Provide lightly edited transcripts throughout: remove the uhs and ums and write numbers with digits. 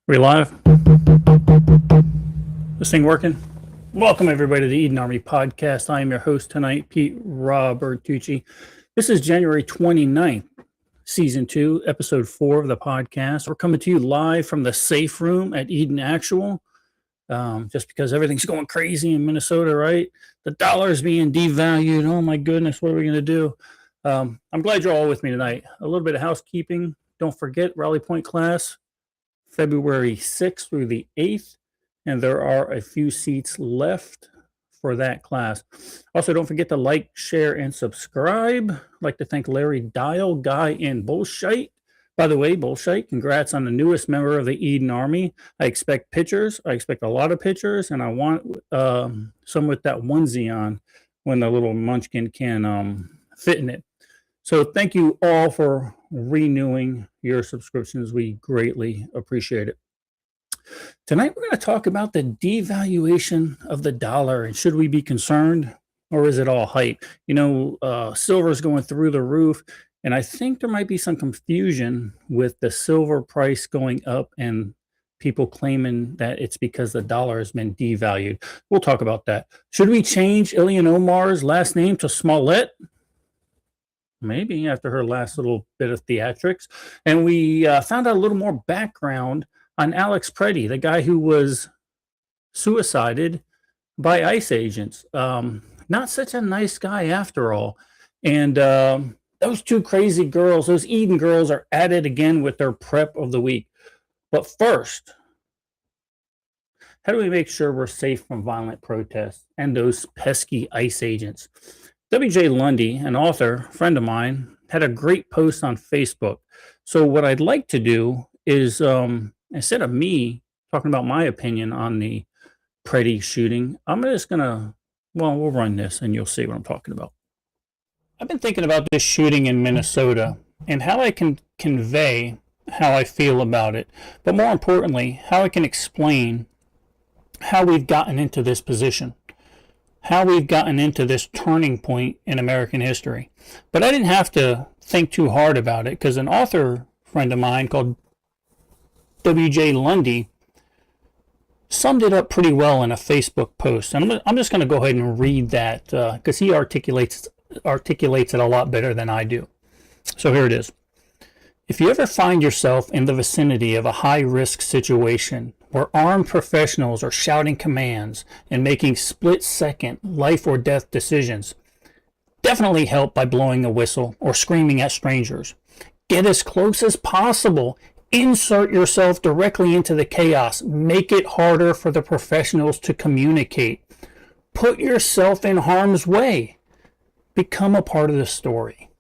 We live? This thing working? Welcome everybody to the Eden Army podcast. I am your host tonight, Pete Robertucci. This is January 29th, season 2, episode 4 of the podcast. We're coming to you live from the safe room at Eden Actual. Just because everything's going crazy in Minnesota, right? The dollar is being devalued. Oh my goodness, what are we going to do? I'm glad you're all with me tonight. A little bit of housekeeping. Don't forget, Rally Point class, February 6th through the 8th, and there are a few seats left for that class. Also, don't forget to like, share, and subscribe. I'd like to thank Larry Dial, Guy, and Bullshite. By the way, Bullshite, congrats on the newest member of the Eden Army. I expect pictures. I expect a lot of pictures, and I want some with that onesie on when the little munchkin can fit in it. So thank you all for renewing your subscriptions. We greatly appreciate it. Tonight, we're going to talk about the devaluation of the dollar, and should we be concerned, or is it all hype? You know, silver is going through the roof, and I think there might be some confusion with the silver price going up and people claiming that it's because the dollar has been devalued. We'll talk about that. Should we change Ilhan Omar's last name to Smollett? Maybe after her last little bit of theatrics. And we found out a little more background on Alex Preddy, the guy who was suicided by ICE agents. Not such a nice guy after all. And those two crazy girls, those Eden girls, are at it again with their prep of the week. But first, how do we make sure we're safe from violent protests and those pesky ICE agents? W.J. Lundy, an author, friend of mine, had a great post on Facebook. So what I'd like to do is, instead of me talking about my opinion on the Preddy shooting, I'm just going to, we'll run this and you'll see what I'm talking about. I've been thinking about this shooting in Minnesota and how I can convey how I feel about it, but more importantly, how I can explain how we've gotten into this position, how we've gotten into this turning point in American history. But I didn't have to think too hard about it because an author friend of mine called W.J. Lundy summed it up pretty well in a Facebook post. And I'm just going to go ahead and read that because he articulates it a lot better than I do. So here it is. If you ever find yourself in the vicinity of a high-risk situation where armed professionals are shouting commands and making split-second life-or-death decisions, definitely help by blowing a whistle or screaming at strangers. Get as close as possible. Insert yourself directly into the chaos. Make it harder for the professionals to communicate. Put yourself in harm's way. Become a part of the story.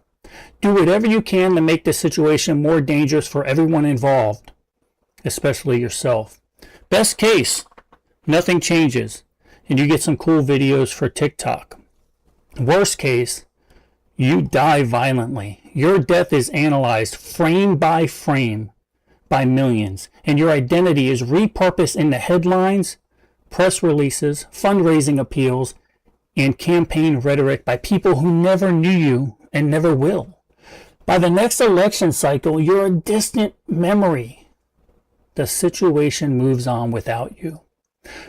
Do whatever you can to make the situation more dangerous for everyone involved, especially yourself. Best case, nothing changes, and you get some cool videos for TikTok. Worst case, you die violently. Your death is analyzed frame by frame by millions, and your identity is repurposed in the headlines, press releases, fundraising appeals, and campaign rhetoric by people who never knew you and never will. By the next election cycle, you're a distant memory. The situation moves on without you.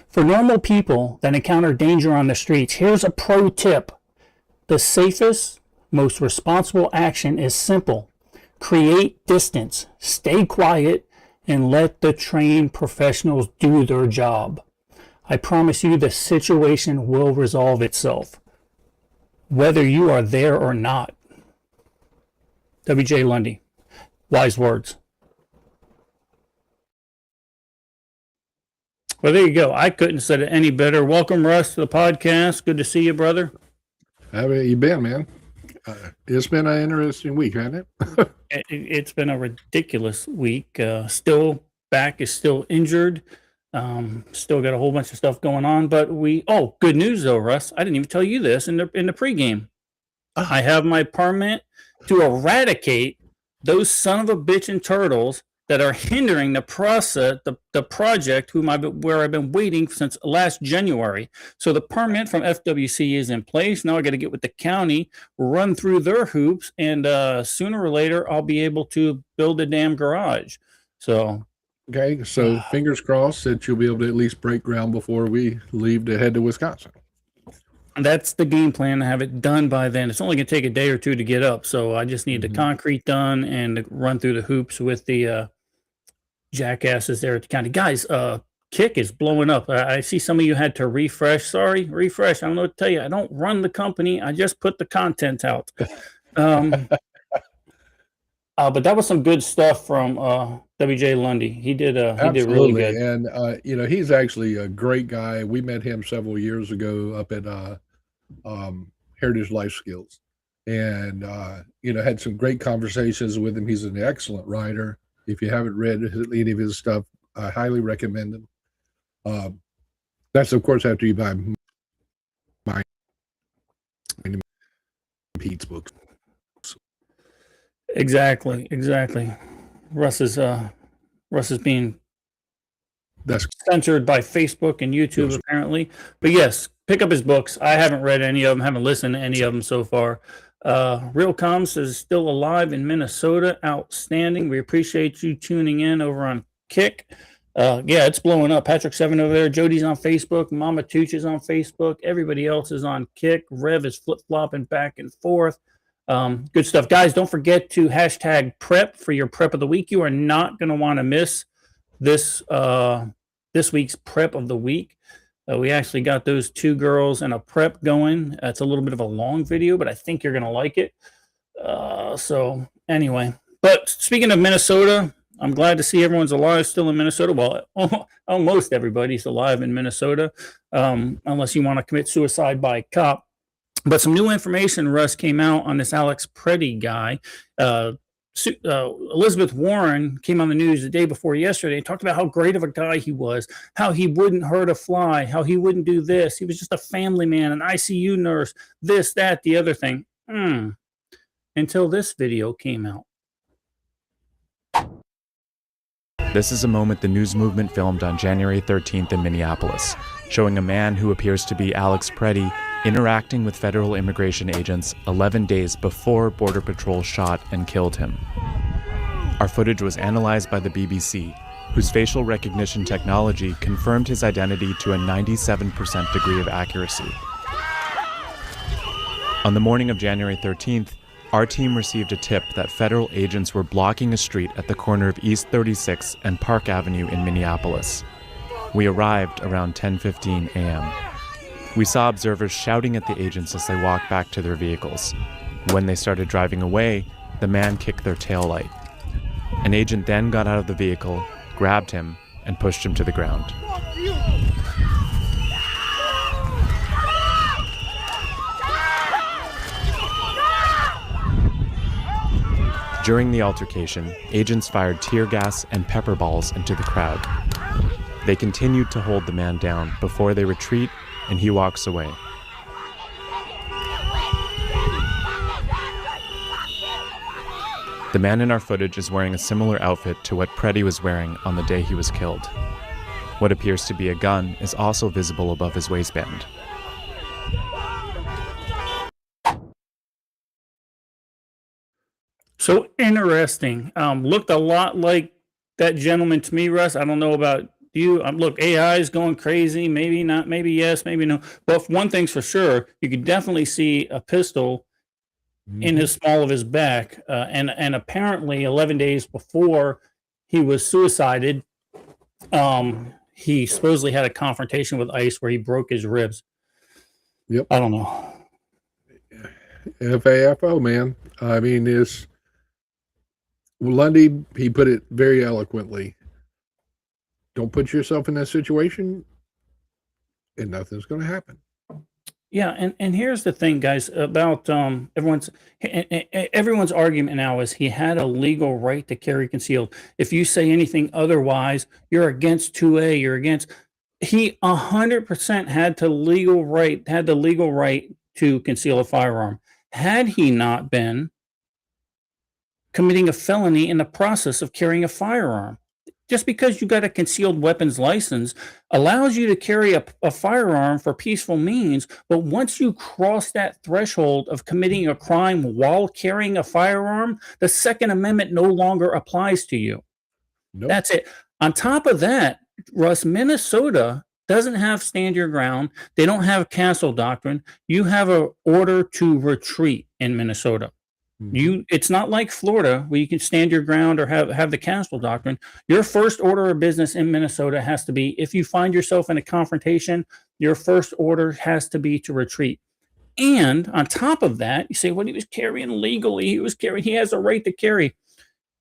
For normal people that encounter danger on the streets, here's a pro tip. The safest, most responsible action is simple. Create distance, stay quiet, and let the trained professionals do their job. I promise you the situation will resolve itself, whether you are there or not. W.J. Lundy. Wise words. Well, there you go. I couldn't have said it any better. Welcome, Russ, to the podcast. Good to see you, brother. How you been, man? It's been an interesting week, hasn't it? It's been a ridiculous week. Still, back is still injured. Still got a whole bunch of stuff going on. But good news though, Russ. I didn't even tell you this in the pregame. I have my permit to eradicate those son of a bitchin' turtles that are hindering the process, the project where I've been waiting since last January. So the permit from FWC is in place. Now I got to get with the county, run through their hoops, and sooner or later I'll be able to build a damn garage. So Okay, so fingers crossed that you'll be able to at least break ground before we leave to head to Wisconsin. That's the game plan, to have it done by then. It's only going to take a day or two to get up, so I just need the concrete done and to run through the hoops with the jackasses there at the county. Guys, Kick is blowing up. I see some of you had to refresh. Sorry, refresh. I don't know what to tell you. I don't run the company. I just put the content out. But that was some good stuff from WJ Lundy. He did really good. And he's actually a great guy. We met him several years ago up at Heritage Life Skills, and had some great conversations with him. He's an excellent writer. If you haven't read any of his stuff, I highly recommend him. That's of course after you buy my Pete's books. Exactly. Russ is being censored by Facebook and YouTube, apparently. But yes, pick up his books. I haven't read any of them, haven't listened to any of them so far. Real Comms is still alive in Minnesota. Outstanding. We appreciate you tuning in over on Kick. It's blowing up. Patrick Seven over there. Jody's on Facebook. Mama Tooch is on Facebook. Everybody else is on Kick. Rev is flip-flopping back and forth. Good stuff. Guys, don't forget to hashtag prep for your prep of the week. You are not going to want to miss this week's prep of the week. We actually got those two girls and a prep going. It's a little bit of a long video, but I think you're going to like it. So anyway, but speaking of Minnesota, I'm glad to see everyone's alive still in Minnesota. Well, almost everybody's alive in Minnesota, unless you want to commit suicide by cop. But some new information, Russ, came out on this Alex Preddy guy. Elizabeth Warren came on the news the day before yesterday and talked about how great of a guy he was, how he wouldn't hurt a fly, how he wouldn't do this. He was just a family man, an ICU nurse, this, that, the other thing. Until this video came out. This is a moment the news movement filmed on January 13th in Minneapolis, showing a man who appears to be Alex Preddy interacting with federal immigration agents 11 days before Border Patrol shot and killed him. Our footage was analyzed by the BBC, whose facial recognition technology confirmed his identity to a 97% degree of accuracy. On the morning of January 13th, our team received a tip that federal agents were blocking a street at the corner of East 36 and Park Avenue in Minneapolis. We arrived around 10:15 a.m. We saw observers shouting at the agents as they walked back to their vehicles. When they started driving away, the man kicked their taillight. An agent then got out of the vehicle, grabbed him, and pushed him to the ground. During the altercation, agents fired tear gas and pepper balls into the crowd. They continued to hold the man down before they retreat and he walks away. The man in our footage is wearing a similar outfit to what Preddy was wearing on the day he was killed. What appears to be a gun is also visible above his waistband. So interesting. Looked a lot like that gentleman to me, Russ. I don't know about you. Look, AI is going crazy. Maybe not. Maybe yes. Maybe no. But one thing's for sure, you could definitely see a pistol in the small of his back. And apparently, 11 days before he was suicided, he supposedly had a confrontation with ICE where he broke his ribs. Yep. I don't know. FAFO, man. I mean, Lundy, he put it very eloquently. Don't put yourself in that situation and nothing's going to happen. Yeah, and here's the thing, guys, about everyone's argument now is he had a legal right to carry concealed. If you say anything otherwise, you're against 2A, you're against. He 100% had the legal right to conceal a firearm. Had he not been committing a felony in the process of carrying a firearm. Just because you got a concealed weapons license allows you to carry a firearm for peaceful means, but once you cross that threshold of committing a crime while carrying a firearm, the Second Amendment no longer applies to you. Nope. That's it. On top of that, Russ, Minnesota doesn't have stand your ground. They don't have castle doctrine. You have a order to retreat in Minnesota. It's not like Florida where you can stand your ground or have the castle doctrine. Your first order of business in Minnesota has to be, if you find yourself in a confrontation, your first order has to be to retreat. And on top of that, you say, well, he was carrying legally. He has a right to carry.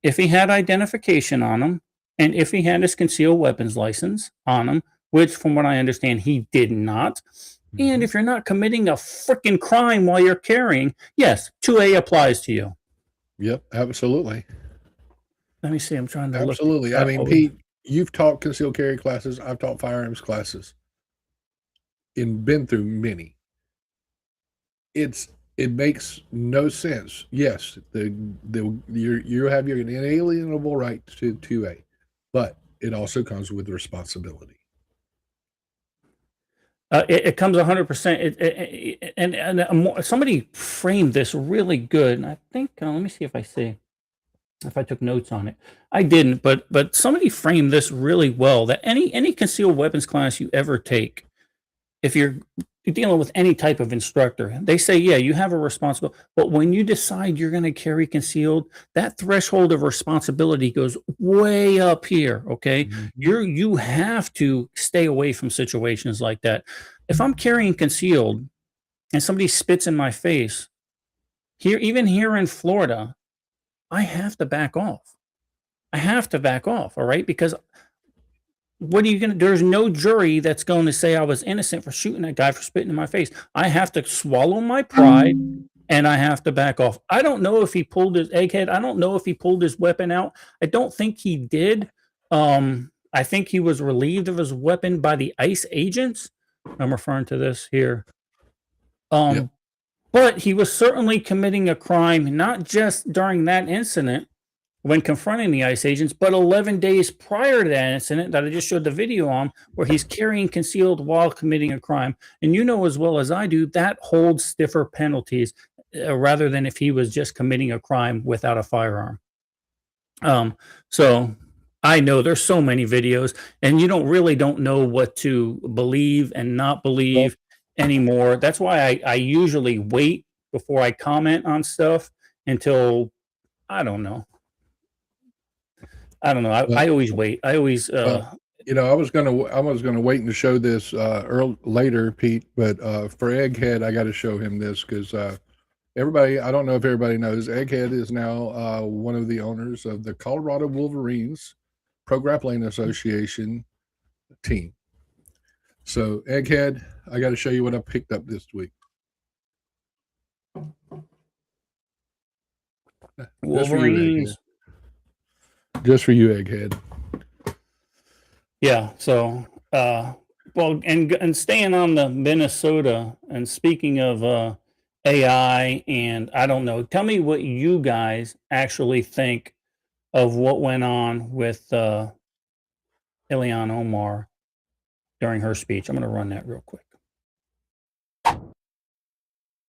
If he had identification on him, and if he had his concealed weapons license on him, which from what I understand, he did not. And if you're not committing a freaking crime while you're carrying, yes, 2A applies to you. Yep, absolutely. Let me see. I'm trying to Absolutely. look. I mean, Pete, you've taught concealed carry classes. I've taught firearms classes and been through many. It makes no sense. Yes, you have your inalienable right to 2A, but it also comes with responsibility. It comes 100%. And somebody framed this really good. And I think, let me see if I took notes on it. I didn't, but somebody framed this really well, that any concealed weapons class you ever take, if you're dealing with any type of instructor, they say, yeah, you have a responsibility. But when you decide you're going to carry concealed, that threshold of responsibility goes way up here. Okay. You have to stay away from situations like that. If I'm carrying concealed and somebody spits in my face even here in Florida, I have to back off. All right. Because what are you going to do? There's no jury that's going to say I was innocent for shooting that guy for spitting in my face. I have to swallow my pride and I have to back off. I don't know if he pulled his egghead. I don't know if he pulled his weapon out. I don't think he did. I think he was relieved of his weapon by the ICE agents. I'm referring to this here. But he was certainly committing a crime, not just during that incident, when confronting the ICE agents, but 11 days prior to that incident that I just showed the video on, where he's carrying concealed while committing a crime. And you know as well as I do, that holds stiffer penalties rather than if he was just committing a crime without a firearm. So I know there's so many videos, and you don't know what to believe and not believe anymore. That's why I usually wait before I comment on stuff until, I don't know. I always wait. I always, I was gonna wait and show this later, Pete. But for Egghead, I got to show him this because everybody. I don't know if everybody knows. Egghead is now one of the owners of the Colorado Wolverines Pro Grappling Association team. So Egghead, I got to show you what I picked up this week. Wolverines. Just for you, Egghead. Yeah. So, well, and staying on the Minnesota, and speaking of AI, and I don't know, tell me what you guys actually think of what went on with Ilhan Omar during her speech. I'm going to run that real quick.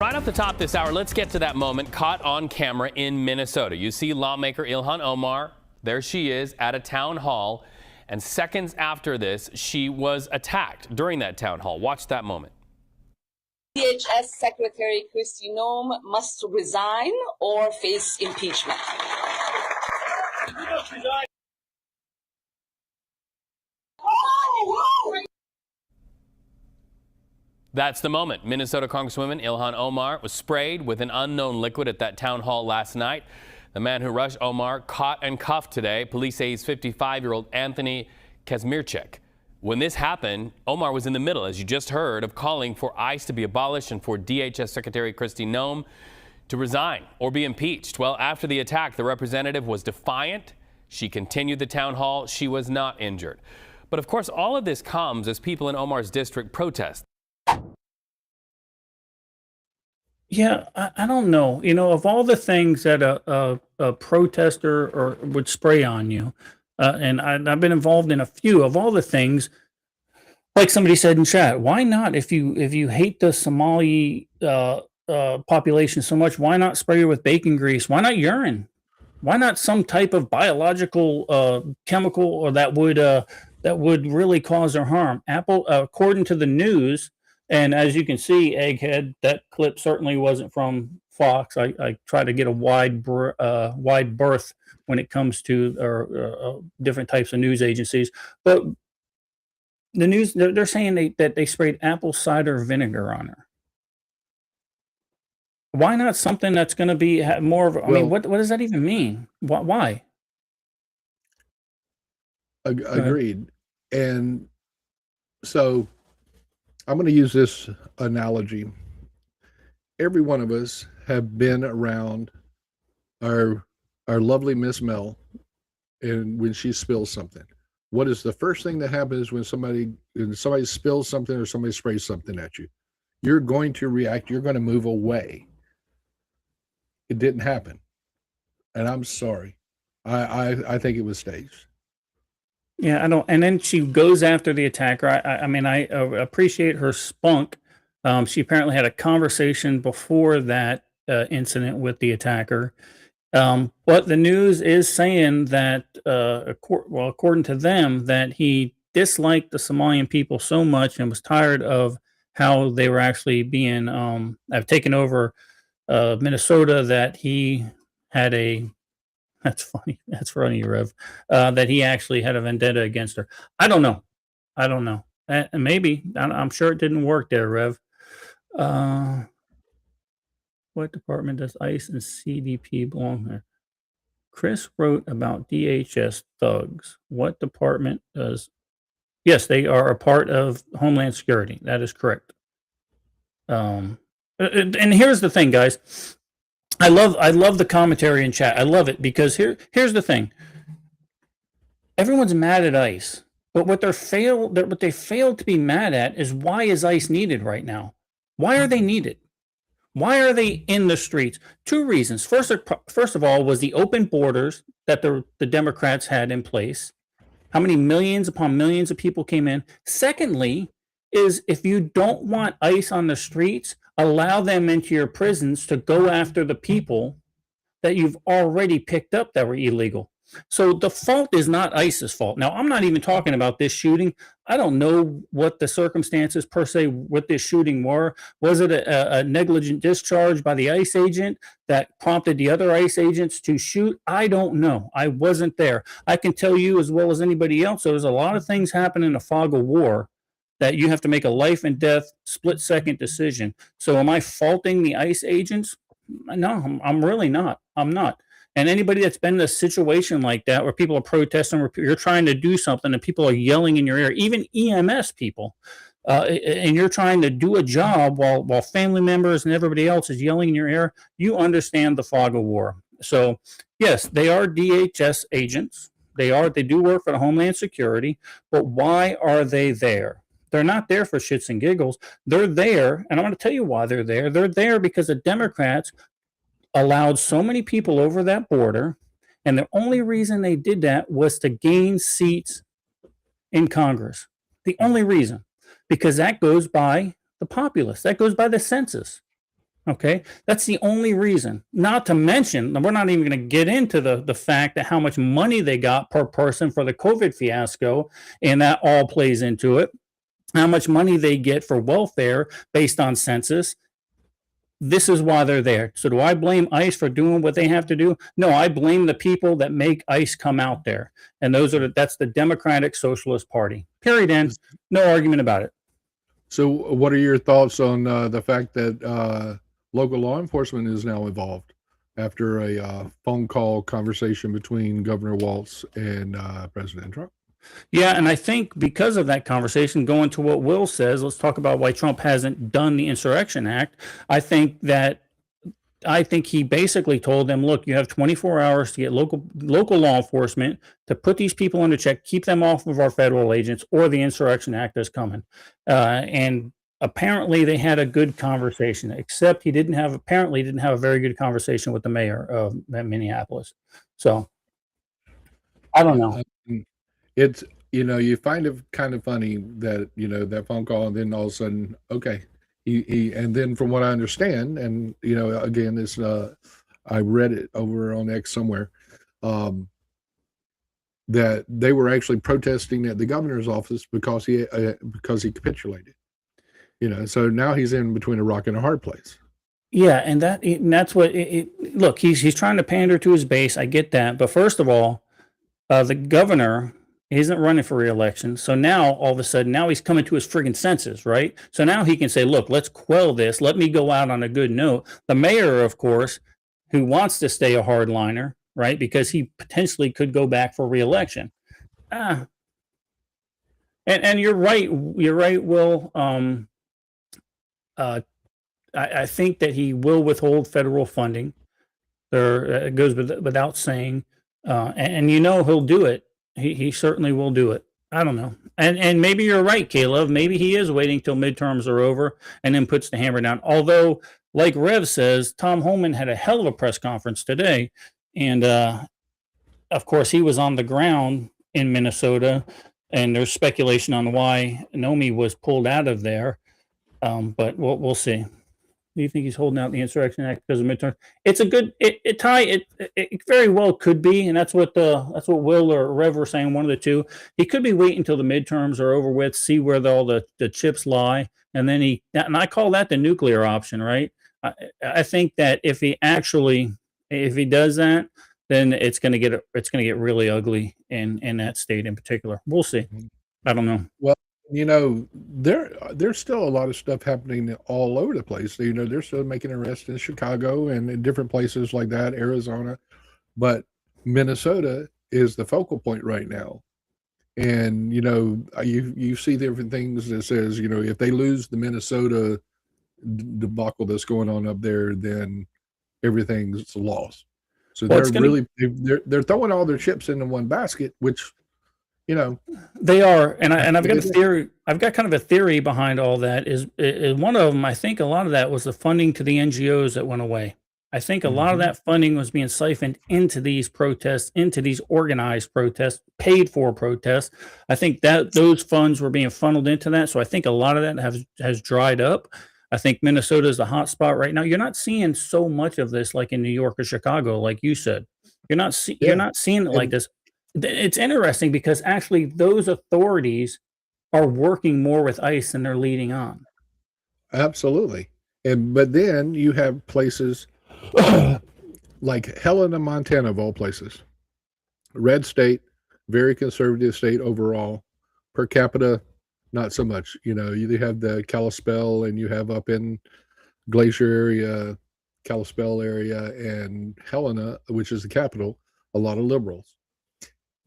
Right off the top this hour, let's get to that moment caught on camera in Minnesota. You see lawmaker Ilhan Omar. There she is at a town hall, and seconds after this, she was attacked during that town hall. Watch that moment. DHS Secretary Kristi Noem must resign or face impeachment. That's the moment. Minnesota Congresswoman Ilhan Omar was sprayed with an unknown liquid at that town hall last night. The man who rushed Omar caught and cuffed today. Police say he's 55-year-old Anthony Kazmierczak. When this happened, Omar was in the middle, as you just heard, of calling for ICE to be abolished and for DHS Secretary Kristi Noem to resign or be impeached. Well, after the attack, the representative was defiant. She continued the town hall. She was not injured. But of course, all of this comes as people in Omar's district protest. Yeah, I don't know. Of all the things that a protester would spray on you, and I've been involved in a few of all the things, like somebody said in chat, why not, if you hate the Somali population so much, why not spray her with bacon grease? Why not urine? Why not some type of biological chemical or that would really cause her harm? Apple, according to the news, and as you can see, Egghead, that clip certainly wasn't from Fox. I try to get a wide berth when it comes to different types of news agencies, but the news they're saying that they sprayed apple cider vinegar on her. Why not something that's going to be more of? I mean, Well, what does that even mean? Why? Go ahead. agreed. And so I'm going to use this analogy. Every one of us have been around our lovely Miss Mel, and when she spills something, what is the first thing that happens when somebody spills something or somebody sprays something at you? You're going to react. You're going to move away. It didn't happen, and I'm sorry. I think it was staged. Yeah, I don't. And then she goes after the attacker. I mean, I appreciate her spunk. She apparently had a conversation before that incident with the attacker. But the news is saying that, according to them, that he disliked the Somalian people so much and was tired of how they were actually being have taken over Minnesota, that he had a that's funny. That's funny, Rev. That he actually had a vendetta against her. I don't know. I don't know. Maybe. I'm sure it didn't work there, Rev. Uh, what department does ICE and CDP belong there? Chris wrote about DHS thugs. What department does? Yes, they are a part of Homeland Security. That is correct. And here's the thing, guys. I love the commentary in chat. I love it because here's the thing. Everyone's mad at ICE, but what they failed to be mad at is, why is ICE needed right now? Why are they needed? Why are they in the streets? Two reasons. First of all, was the open borders that the Democrats had in place. How many millions upon millions of people came in? Secondly, is if you don't want ICE on the streets, allow them into your prisons to go after the people that you've already picked up that were illegal. So the fault is not ICE's fault. Now, I'm not even talking about this shooting. I don't know what the circumstances per se with this shooting were. Was it a negligent discharge by the ICE agent that prompted the other ICE agents to shoot? I don't know. I wasn't there. I can tell you as well as anybody else, there's a lot of things happen in a fog of war that you have to make a life and death split-second decision. So am I faulting the ICE agents? No, I'm really not. I'm not. And anybody that's been in a situation like that where people are protesting, or you're trying to do something and people are yelling in your ear, even EMS people, and you're trying to do a job while family members and everybody else is yelling in your ear, you understand the fog of war. So yes, they are DHS agents. They do work for the Homeland Security, but why are they there? They're not there for shits and giggles. They're there, and I'm going to tell you why they're there. They're there because the Democrats allowed so many people over that border, and the only reason they did that was to gain seats in Congress. The only reason, because that goes by the populace, that goes by the census. Okay, that's the only reason. Not to mention, we're not even going to get into the fact that how much money they got per person for the COVID fiasco, and that all plays into it. How much money they get for welfare based on census. This is why they're there. So do I blame ICE for doing what they have to do? No, I blame the people that make ICE come out there. And that's the Democratic Socialist Party. Period. End. No argument about it. So what are your thoughts on the fact that local law enforcement is now involved after a phone call conversation between Governor Walz and President Trump? Yeah, and I think because of that conversation, going to what Will says, let's talk about why Trump hasn't done the Insurrection Act. I think he basically told them, look, you have 24 hours to get local law enforcement to put these people under check, keep them off of our federal agents, or the Insurrection Act is coming. And apparently they had a good conversation, except he didn't have a very good conversation with the mayor of Minneapolis. So I don't know. It's, you find it kind of funny that, that phone call, and then all of a sudden, okay, and then from what I understand, and, again, this, I read it over on X somewhere, that they were actually protesting at the governor's office because he capitulated. So now he's in between a rock and a hard place. Yeah, and that's what look, he's trying to pander to his base. I get that. But first of all, the governor isn't running for re-election. So now all of a sudden, now he's coming to his friggin' senses, right? So now he can say, look, let's quell this. Let me go out on a good note. The mayor, of course, who wants to stay a hardliner, right? Because he potentially could go back for re-election. And you're right, Will. I think that he will withhold federal funding. It goes without saying, and he'll do it. He certainly will do it. I don't know, and maybe you're right, Caleb. Maybe he is waiting till midterms are over and then puts the hammer down. Although, like Rev says, Tom Homan had a hell of a press conference today, and of course he was on the ground in Minnesota, and there's speculation on why Nomi was pulled out of there. But we'll see. Do you think he's holding out the Insurrection Act because of midterm? It's a good Ty. It very well could be, and that's what Will or Rev were saying. One of the two. He could be waiting until the midterms are over with, see where all the chips lie, and then and I call that the nuclear option, right? I think that if he does that, then it's going to get really ugly in that state in particular. We'll see. I don't know. Well, there's still a lot of stuff happening all over the place. They're still making arrests in Chicago and in different places like that, Arizona, but Minnesota is the focal point right now. And you see different things that says if they lose the Minnesota debacle that's going on up there, then everything's lost. So they're throwing all their chips into one basket, which they are, and I've got a theory. I've got kind of a theory behind all that. Is one of them? I think a lot of that was the funding to the NGOs that went away. I think a lot of that funding was being siphoned into these protests, into these organized protests, paid for protests. I think that those funds were being funneled into that. So I think a lot of that has dried up. I think Minnesota is the hot spot right now. You're not seeing so much of this like in New York or Chicago, like you said. You're not seeing it like this. It's interesting because actually those authorities are working more with ICE than they're leading on. Absolutely. But then you have places like Helena, Montana, of all places. Red state, very conservative state overall. Per capita, not so much. You have the Kalispell, and you have up in Glacier area, Kalispell area, and Helena, which is the capital, a lot of liberals.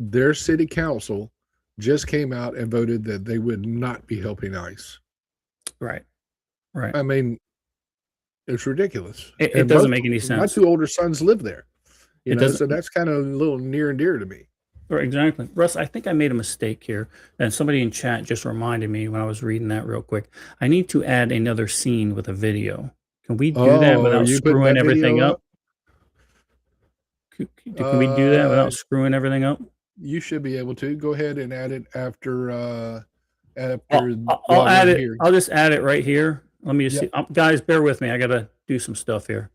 Their city council just came out and voted that they would not be helping ICE. Right. I mean, it's ridiculous. It doesn't make any sense. My two older sons live there. So that's kind of a little near and dear to me. Right, exactly. Russ, I think I made a mistake here. And somebody in chat just reminded me when I was reading that real quick. I need to add another scene with a video. Can we do that without screwing everything up? Can we do that without screwing everything up? You should be able to. Go ahead and add it after. I'll add it. Here. I'll just add it right here. Let me just see. Guys, bear with me. I got to do some stuff here.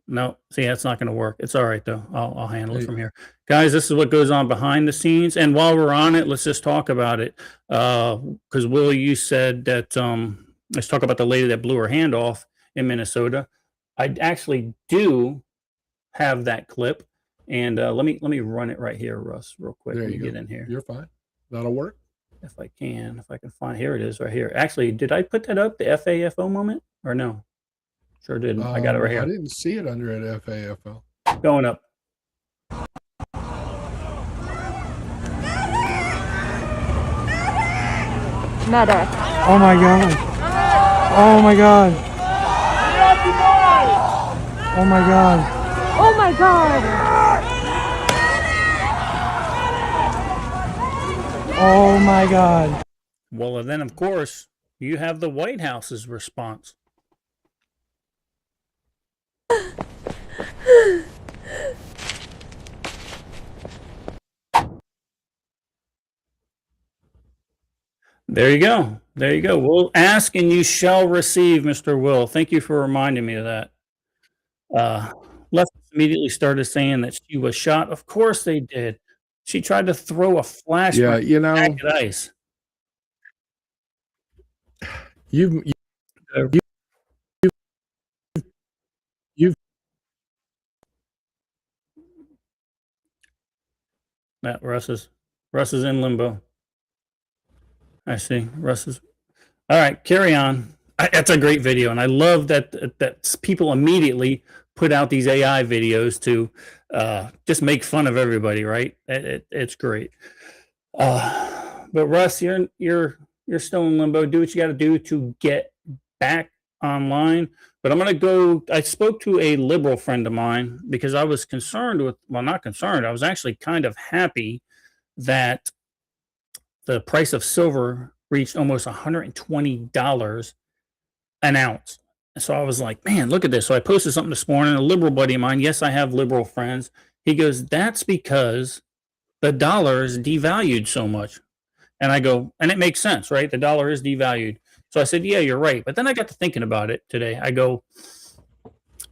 No, see, that's not going to work. It's all right, though. I'll handle it from here. Guys, this is what goes on behind the scenes. And while we're on it, let's just talk about it. Because, Will, you said that let's talk about the lady that blew her hand off in Minnesota. I actually do have that clip. And let me run it right here, Russ, real quick. There when you get in here. You're fine. That'll work. If I can find, here it is right here. Actually, did I put that up, the FAFO moment, or no? Sure didn't. I got it right here. I didn't see it under at FAFO. Going up. Medic. Oh my god. Oh my god. Oh my god. Oh my god. Oh my god. Well, and then of course you have the White House's response. There you go. There you go. We'll ask and you shall receive, Mr. Will. Thank you for reminding me of that. Left immediately started saying that she was shot. Of course they did. She tried to throw a Yeah, flashbang you know, back at ice. you've Uh, you've Matt, Russ is in limbo. I see. Russ is all right. Carry on. That's a great video, and I love that people immediately put out these AI videos to just make fun of everybody. Right? It's great. But Russ, you're still in limbo. Do what you got to do to get back online. But I'm going to go. I spoke to a liberal friend of mine because I was concerned with. Well, not concerned. I was actually kind of happy that the price of silver reached almost $120 an ounce. So I was like, man, look at this. So I posted something this morning. A liberal buddy of mine. Yes, I have liberal friends. He goes, that's because the dollar is devalued so much. And I go, and it makes sense, right? The dollar is devalued. So I said, yeah, you're right. But then I got to thinking about it today. I go,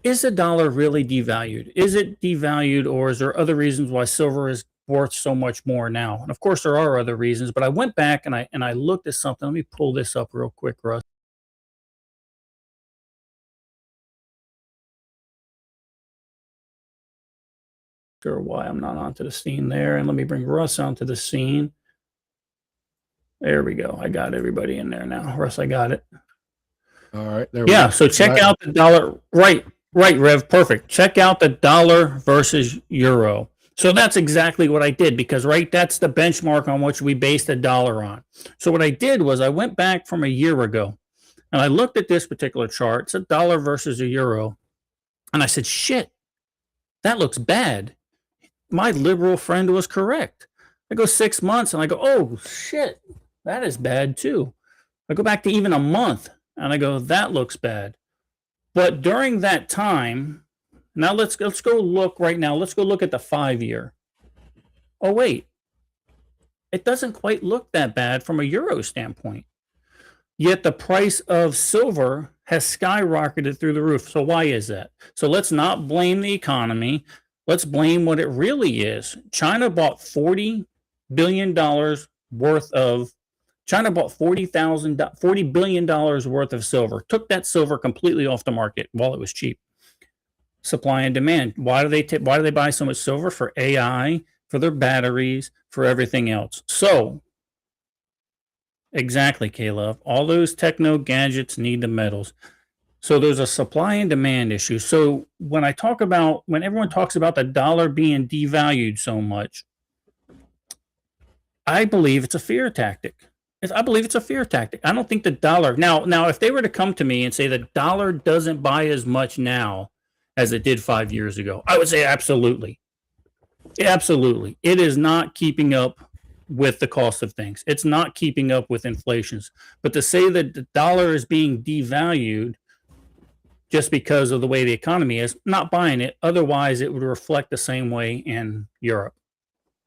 is the dollar really devalued? Is it devalued, or is there other reasons why silver is worth so much more now? And of course, there are other reasons. But I went back and I looked at something. Let me pull this up real quick, Russ. Sure, why I'm not onto the scene there. And let me bring Russ onto the scene. There we go. I got everybody in there now. Russ, I got it. all right. There we Yeah, go. so check out the dollar. Right, Rev, perfect. Check out the dollar versus euro. So that's exactly what I did because, right, that's the benchmark on which we base the dollar on. So what I did was I went back from a year ago and I looked at this particular chart. It's a dollar versus a euro. And I said, shit, that looks bad. My liberal friend was correct. I go 6 months and I go, oh, shit, that is bad too. I go back to even a month and I go, that looks bad. But during that time, now let's go look right now. Let's go look at the 5-year. Oh, wait. It doesn't quite look that bad from a euro standpoint. Yet the price of silver has skyrocketed through the roof. So why is that? So let's not blame the economy. Let's blame what it really is. China bought $40 billion worth of China bought $40 billion worth of silver, took that silver completely off the market while it was cheap. Supply and demand. Why do they buy so much silver? For AI, for their batteries, for everything else. So exactly, Caleb. All those techno gadgets need the metals. So there's a supply and demand issue. So when everyone talks about the dollar being devalued so much, I believe it's a fear tactic. I believe it's a fear tactic. I don't think the dollar now, if they were to come to me and say the dollar doesn't buy as much now as it did 5 years ago, I would say absolutely. Absolutely. It is not keeping up with the cost of things. It's not keeping up with inflations. But to say that the dollar is being devalued just because of the way the economy is, not buying it. Otherwise, it would reflect the same way in Europe.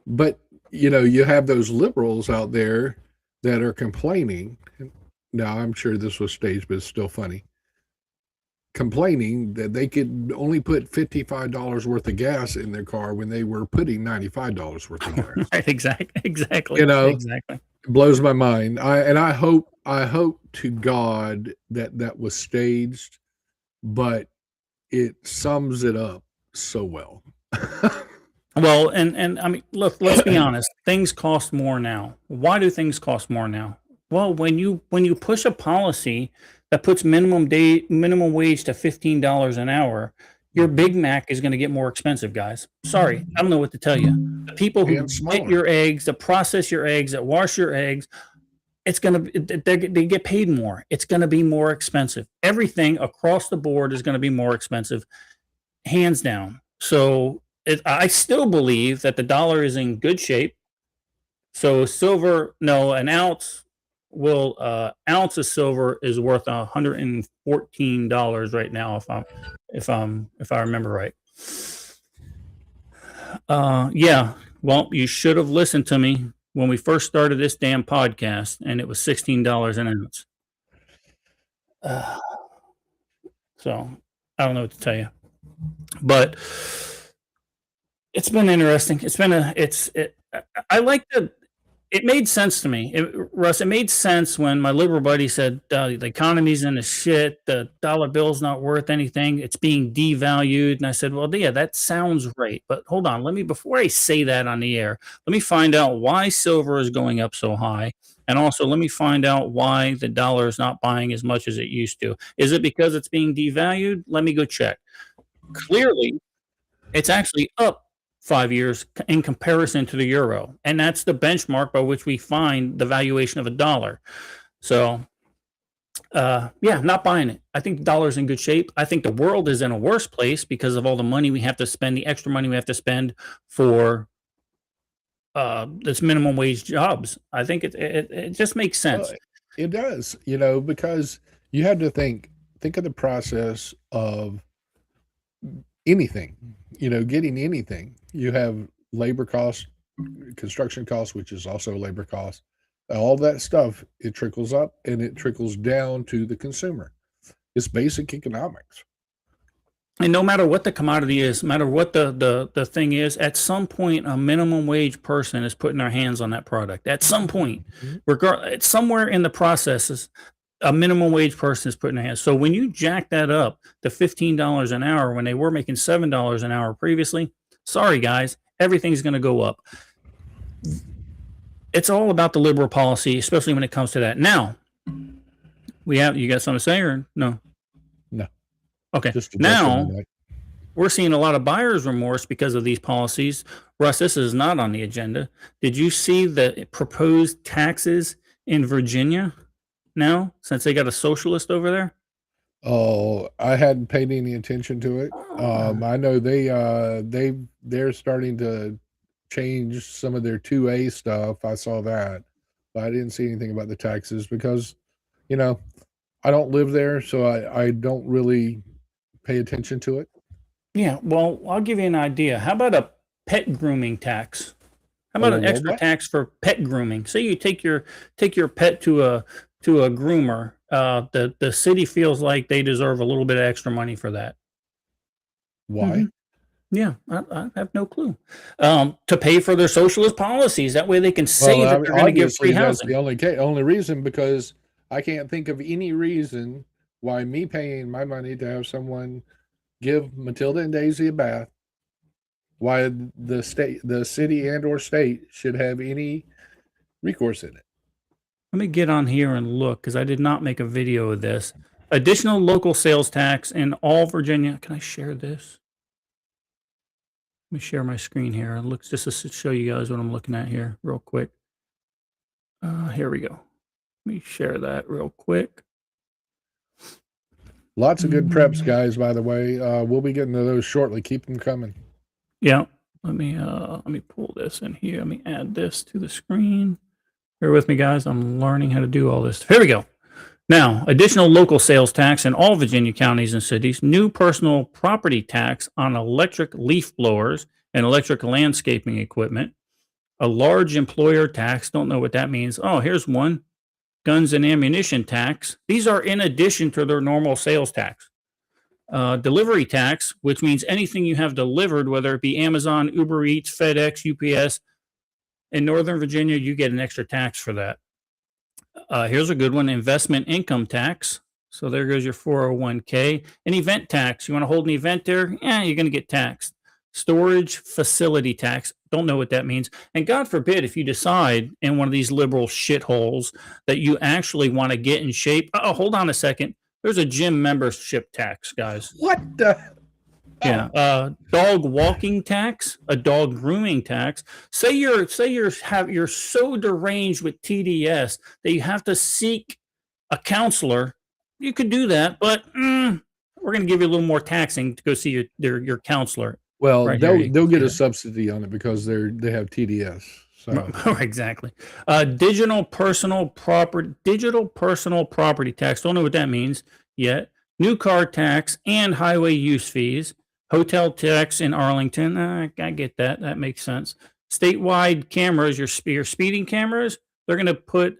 But you have those liberals out there that are complaining. Now, I'm sure this was staged, but it's still funny. Complaining that they could only put $55 worth of gas in their car when they were putting $95 worth of gas. Right, exactly. Exactly. It blows my mind. I hope to God that was staged, but it sums it up so well. Well, and I mean, look, let's be honest. Things cost more now. Why do things cost more now? Well, when you push a policy that puts minimum wage to $15 an hour, your Big Mac is going to get more expensive, guys. Sorry, I don't know what to tell you. The people who get your eggs, that process your eggs, that wash your eggs, they get paid more. It's going to be more expensive. Everything across the board is going to be more expensive, hands down. So I still believe that the dollar is in good shape. So silver, an ounce of silver is worth $114 right now, if I remember right. Yeah. Well, you should have listened to me when we first started this damn podcast, and it was $16 an ounce. So I don't know what to tell you. But it's been interesting. I like it made sense to me. Russ, it made sense when my liberal buddy said the economy's in the shit, the dollar bill's not worth anything, it's being devalued. And I said, well, yeah, that sounds right. But hold on, before I say that on the air, let me find out why silver is going up so high. And also, let me find out why the dollar is not buying as much as it used to. Is it because it's being devalued? Let me go check. Clearly, it's actually up 5 years in comparison to the euro. And that's the benchmark by which we find the valuation of a dollar. So, yeah, not buying it. I think the dollar's in good shape. I think the world is in a worse place because of all the money we have to spend, the extra money we have to spend for this minimum wage jobs. I think it just makes sense. Well, it does, because you have to think of the process of anything, getting anything. You have labor costs, construction costs, which is also labor costs. All that stuff, it trickles up and it trickles down to the consumer. It's basic economics. And no matter what the commodity is, no matter what the thing is, at some point, a minimum wage person is putting their hands on that product. At some point, it's somewhere in the processes, a minimum wage person is putting their hands. So when you jack that up to $15 an hour when they were making $7 an hour previously, sorry guys, everything's going to go up. It's all about the liberal policy, especially when it comes to that. Now, you got something to say or no? No. Okay. Just Now we're seeing a lot of buyer's remorse because of these policies. Russ, this is not on the agenda. Did you see the proposed taxes in Virginia now, since they got a socialist over there? Oh, I hadn't paid any attention to it. I know they're starting to change some of their 2A stuff. I saw that, but I didn't see anything about the taxes because, I don't live there, so I don't really pay attention to it. Yeah, well, I'll give you an idea. How about a pet grooming tax? How about an extra tax for pet grooming? Say you take your pet to a groomer. The city feels like they deserve a little bit of extra money for that. Why? Yeah, I have no clue. To pay for their socialist policies. That way they can say that they're going to give free that's housing. the only reason, because I can't think of any reason why me paying my money to have someone give Matilda and Daisy a bath, why the city and or state should have any recourse in it. Let me get on here and look because I did not make a video of this. Additional local sales tax in all Virginia. Can I share this? Let me share my screen here. It looks just to show you guys what I'm looking at here real quick. Here we go. Let me share that real quick. Lots of good preps, guys, by the way. We'll be getting to those shortly. Keep them coming. Yeah. Let me pull this in here. Let me add this to the screen. Bear with me, guys. I'm learning how to do all this. Here we go. Now, additional local sales tax in all Virginia counties and cities, new personal property tax on electric leaf blowers and electric landscaping equipment, a large employer tax. Don't know what that means. Oh, here's one. Guns and ammunition tax. These are in addition to their normal sales tax. Delivery tax, which means anything you have delivered, whether it be Amazon, Uber Eats, FedEx, UPS. In Northern Virginia, you get an extra tax for that. Here's a good one, investment income tax. So there goes your 401k. An event tax. You want to hold an event there? Yeah, you're going to get taxed. Storage facility tax. Don't know what that means. And God forbid if you decide in one of these liberal shitholes that you actually want to get in shape. Oh, hold on a second. There's a gym membership tax, guys. What the? Yeah, dog walking tax, a dog grooming tax. Say you're so deranged with TDS that you have to seek a counselor. You could do that, but we're going to give you a little more taxing to go see your counselor. Well, Right they'll get a subsidy on it because they have TDS. So Exactly. Digital personal property tax. Don't know what that means yet. New car tax and highway use fees. Hotel tax in Arlington. I get that. That makes sense. Statewide cameras, your speeding cameras, they're going to put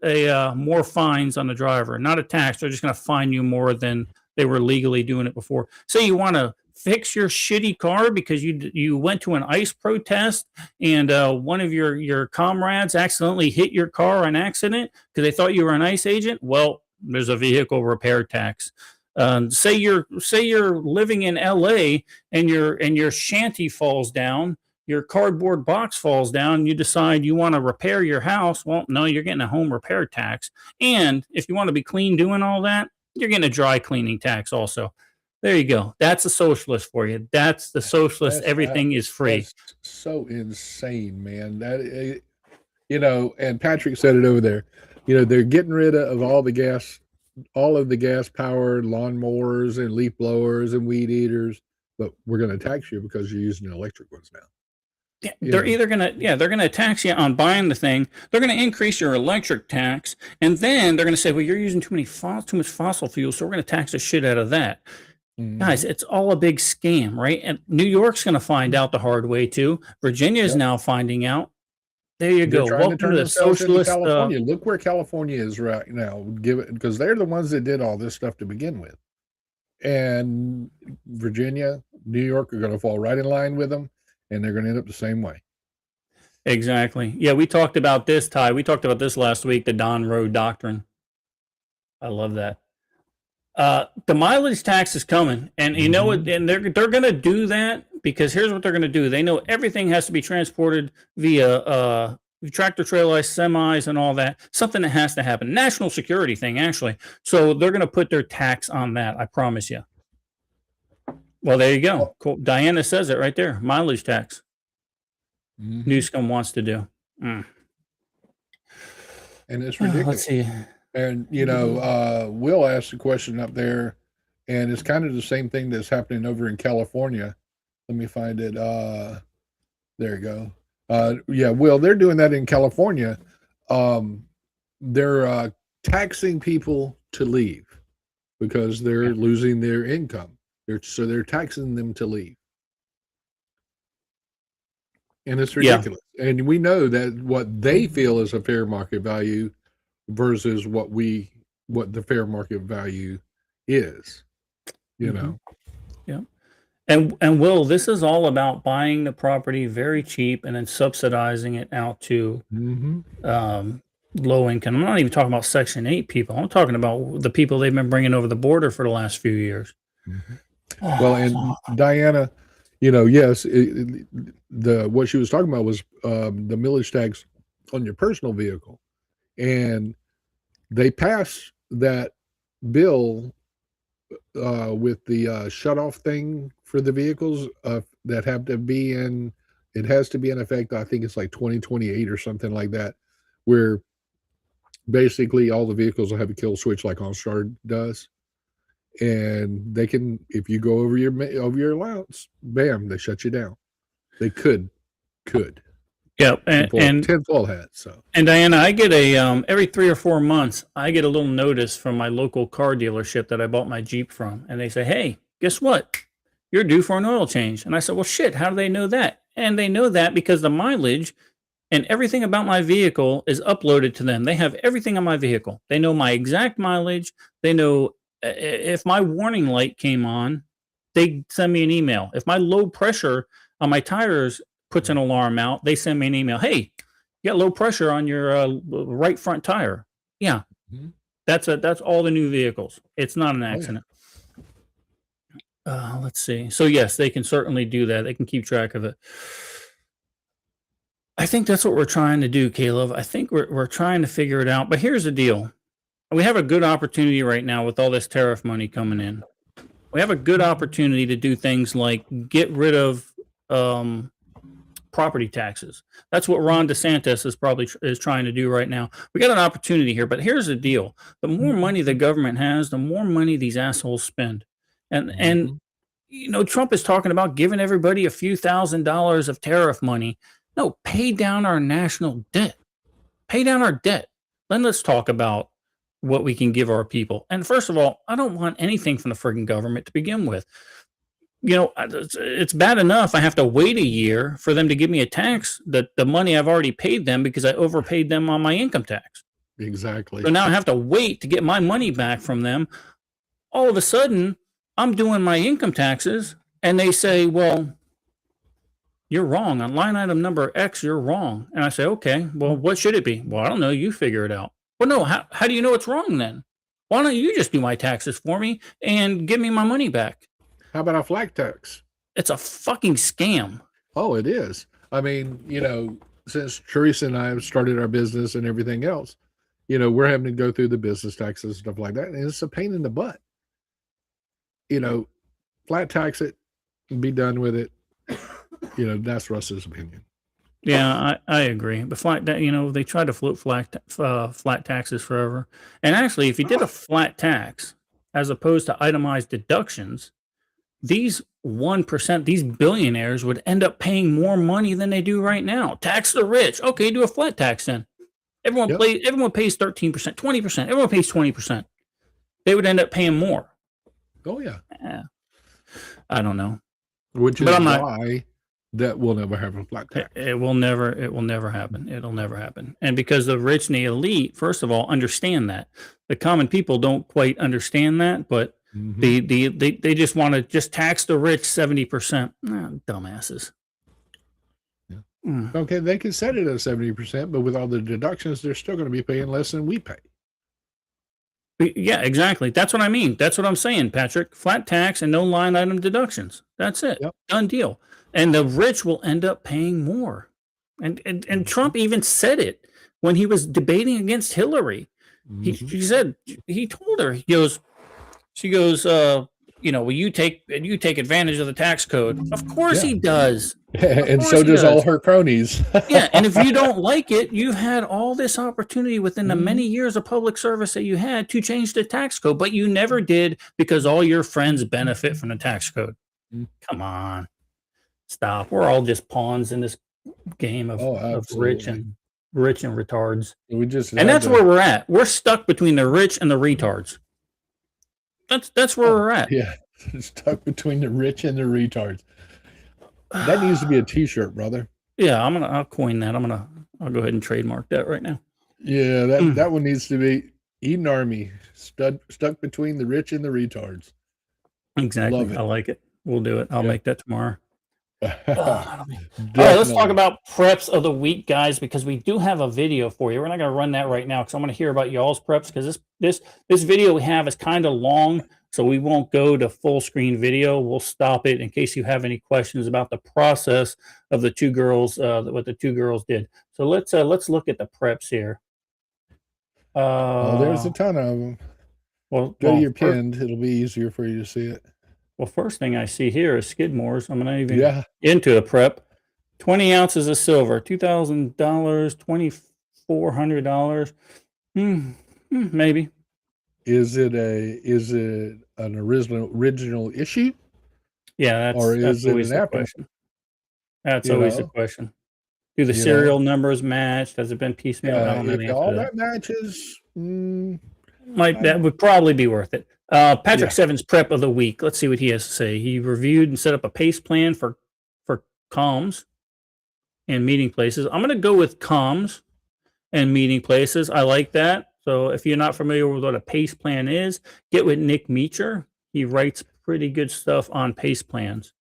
more fines on the driver. Not a tax. They're just going to fine you more than they were legally doing it before. Say you want to fix your shitty car because you went to an ICE protest and one of your comrades accidentally hit your car on accident because they thought you were an ICE agent? Well, there's a vehicle repair tax. Say you're living in LA and your shanty falls down, your cardboard box falls down, you decide you want to repair your house. Well, no, you're getting a home repair tax. And if you want to be clean doing all that, you're getting a dry cleaning tax also. There you go. That's a socialist for you. That's the socialist. Everything is free. That's so insane, man. That and Patrick said it over there. They're getting rid of all of the gas-powered lawnmowers and leaf blowers and weed eaters, but we're going to tax you because you're using electric ones now. Yeah, they're gonna tax you on buying the thing. They're gonna increase your electric tax, and then they're gonna say, well, you're using too much fossil fuel, so we're gonna tax the shit out of that. Guys, it's all a big scam, right? And New York's gonna find out the hard way too. Virginia is now finding out. There you go. Welcome to the socialist California. Uh, Look where California is right now. Because they're the ones that did all this stuff to begin with, and Virginia, New York are going to fall right in line with them. And they're going to end up the same way. Exactly. Yeah, we talked about this, Ty. We talked about this last week, the Don Road Doctrine. I love that. The mileage tax is coming, and you know what? And they're going to do that because here's what they're going to do. They know everything has to be transported via tractor trailer, semis, and all that. Something that has to happen. National security thing, actually. So they're going to put their tax on that. I promise you. Well, there you go. Cool. Diana says it right there. Mileage tax. Newscomb wants to do. And it's ridiculous. Let's see. And, Will asked a question up there, and it's kind of the same thing that's happening over in California. Let me find it. There you go. Will, they're doing that in California. They're taxing people to leave because they're losing their income. They're taxing them to leave. And it's ridiculous. Yeah. And we know that what they feel is a fair market value versus what the fair market value is, know. Yeah. And Will, this is all about buying the property very cheap and then subsidizing it out to low income. I'm not even talking about Section 8 people. I'm talking about the people they've been bringing over the border for the last few years. Well, and Diana, yes, what she was talking about was the millage tax on your personal vehicle, and they passed that bill with the shut-off thing for the vehicles that have to be in. It has to be in effect. I think it's like 2028 or something like that, where basically all the vehicles will have a kill switch like OnStar does. And they can, if you go over your allowance, bam, they shut you down. They could. Yeah, and tinfoil hat. So, and Diana, I get a every 3 or 4 months, I get a little notice from my local car dealership that I bought my Jeep from, and they say, "Hey, guess what? You're due for an oil change." And I said, "Well, shit, how do they know that?" And they know that because the mileage and everything about my vehicle is uploaded to them. They have everything on my vehicle. They know my exact mileage. They know. If my warning light came on, they send me an email. If my low pressure on my tires puts an alarm out, they send me an email. Hey, you got low pressure on your right front tire. Yeah, that's all the new vehicles. It's not an accident. Let's see. So yes, they can certainly do that. They can keep track of it. I think that's what we're trying to do, Caleb. I think we're trying to figure it out. But here's the deal. We have a good opportunity right now with all this tariff money coming in. We have a good opportunity to do things like get rid of property taxes. That's what Ron DeSantis is trying to do right now. We got an opportunity here, but here's the deal. The more money the government has, the more money these assholes spend. And Trump is talking about giving everybody a few $1,000s of tariff money. No, pay down our national debt. Pay down our debt. Then let's talk about what we can give our people. And first of all, I don't want anything from the friggin' government to begin with. It's bad enough I have to wait a year for them to give me a tax that the money I've already paid them because I overpaid them on my income tax. Exactly. So now I have to wait to get my money back from them. All of a sudden, I'm doing my income taxes And they say, well, you're wrong. On line item number X, you're wrong. And I say, okay, well, what should it be? Well, I don't know. You figure it out. Well, no, how do you know it's wrong then? Why don't you just do my taxes for me and give me my money back? How about a flat tax? It's a fucking scam. Oh, it is. I mean, since Teresa and I have started our business and everything else, we're having to go through the business taxes and stuff like that. And it's a pain in the butt. Flat tax it and be done with it. That's Russ's opinion. Yeah, I agree. But they tried to float flat taxes forever. And actually, if you did a flat tax as opposed to itemized deductions, these 1%, these billionaires would end up paying more money than they do right now. Tax the rich. Okay, do a flat tax then. Everyone pays 13%, 20%. Everyone pays 20%. They would end up paying more. Oh yeah. I don't know. Which is why that will never have a flat tax. It will never happen. It'll never happen. And because the rich and the elite, first of all, understand that. The common people don't quite understand that, but they just want to just tax the rich 70%. Dumbasses. Yeah. Okay, they can set it at 70%, but with all the deductions, they're still going to be paying less than we pay. Yeah, exactly. That's what I mean. That's what I'm saying, Patrick. Flat tax and no line item deductions. That's it. Yep. Done deal. And the rich will end up paying more. And Trump even said it when he was debating against Hillary. He told her, she goes, will you take advantage of the tax code? Of course he does. And so does all her cronies. Yeah, and if you don't like it, you've had all this opportunity within the many years of public service that you had to change the tax code, but you never did because all your friends benefit from the tax code. Come on. Stop. We're all just pawns in this game of rich and retards. And that's where we're at. We're stuck between the rich and the retards. That's where we're at. Yeah, stuck between the rich and the retards. That needs to be a T-shirt, brother. Yeah, I'll coin that. I'll go ahead and trademark that right now. Yeah, that one needs to be Eden Army, stuck between the rich and the retards. Exactly. I like it. We'll do it. I'll make that tomorrow. All right, let's talk about preps of the week, guys, because we do have a video for you. We're not going to run that right now because I want to hear about y'all's preps, because this video we have is kind of long, so we won't go to full screen video. We'll stop it in case you have any questions about the process of the two girls, what the two girls did. So let's look at the preps here. There's a ton of them. Go to your pinned. It'll be easier for you to see it. Well, first thing I see here is Skidmore's. I'm not even into a prep. 20 ounces of silver, $2,000, $2,400. Maybe. Is it an original issue? Yeah, that's always the question. That's always the question. Do the serial numbers match? Has it been piecemeal? I don't know the answer all to that matches. That would probably be worth it. Patrick Seven's prep of the week. Let's see what he has to say. He reviewed and set up a pace plan for comms and meeting places. I'm going to go with comms and meeting places. I like that. So if you're not familiar with what a pace plan is, get with Nick Meacher. He writes pretty good stuff on pace plans.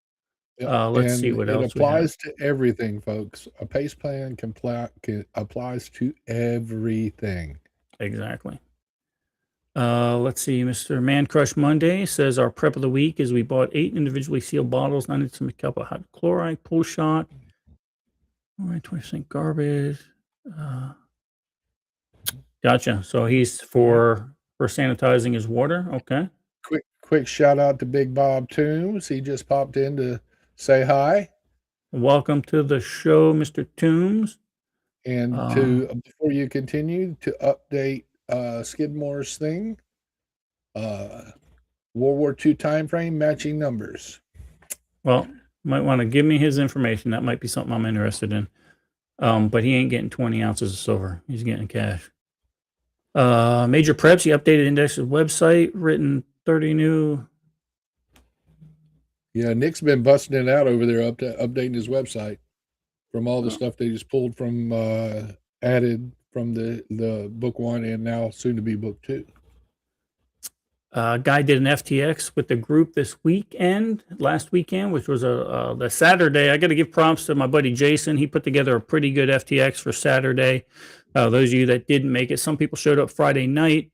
Let's see what else. It applies to everything, folks. A pace plan applies to everything. Exactly. Let's see. Mr. Man Crush Monday says our prep of the week is we bought 8 individually sealed bottles, 9 cup of hydrochloride, pull shot. All right, 20% garbage. Gotcha. So he's for sanitizing his water. Okay. Quick shout out to Big Bob Toombs. He just popped in to say hi. Welcome to the show, Mr. Toombs. And before you continue, to update Skidmore's thing, World War II time frame, matching numbers. Well, might want to give me his information. That might be something I'm interested in. But he ain't getting 20 ounces of silver. He's getting cash. Major preps. He updated Index's website, written 30 new. Yeah, Nick's been busting it out over there, updating his website from all the stuff they just pulled from, added from the book 1 and now soon to be book 2. Guy did an FTX with the group last weekend, which was the Saturday. I got to give props to my buddy Jason. He put together a pretty good FTX for Saturday. Those of you that didn't make it, some people showed up Friday night.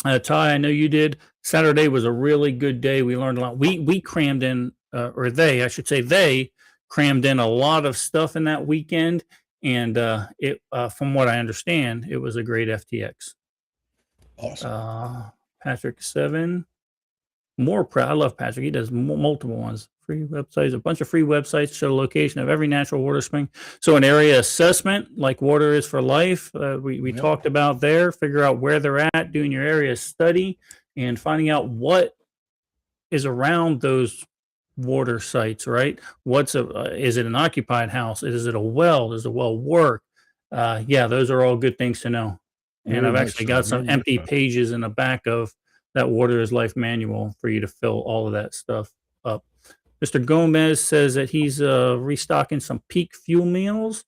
Ty, I know you did. Saturday was a really good day. We learned a lot. We crammed in, I should say, they crammed in a lot of stuff in that weekend. And it, from what I understand, it was a great FTX. Awesome. Patrick 7. I love Patrick. He does multiple ones. Free websites, a bunch of free websites show the location of every natural water spring. So an area assessment, like Water is for Life, we talked about there. Figure out where they're at, doing your area study, and finding out what is around those water sites, right? Is it an occupied house? Is it a well? Does the well work? Those are all good things to know. And I've actually got some empty pages in the back of that Water is Life manual for you to fill all of that stuff up. Mr. Gomez says that he's restocking some peak fuel meals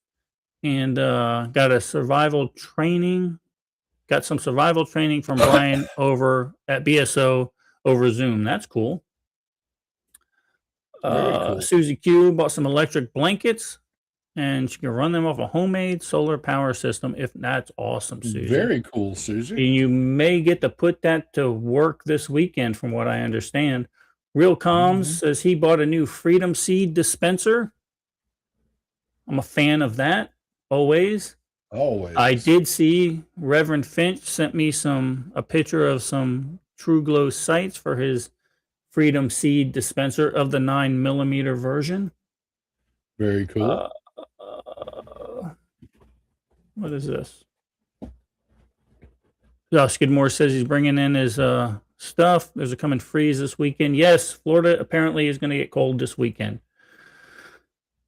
and got some survival training from Brian over at BSO over Zoom. That's cool. Cool. Susie Q bought some electric blankets and she can run them off a homemade solar power system. If that's awesome, Susie. Very cool, Susie. And you may get to put that to work this weekend, from what I understand. Real Comms says he bought a new Freedom Seed dispenser. I'm a fan of that, always. I did see Reverend Finch sent me a picture of some True Glow sights for his Freedom Seed dispenser of the 9mm version. Very cool. What is this? Skidmore says he's bringing in his stuff. There's a coming freeze this weekend. Yes, Florida apparently is going to get cold this weekend.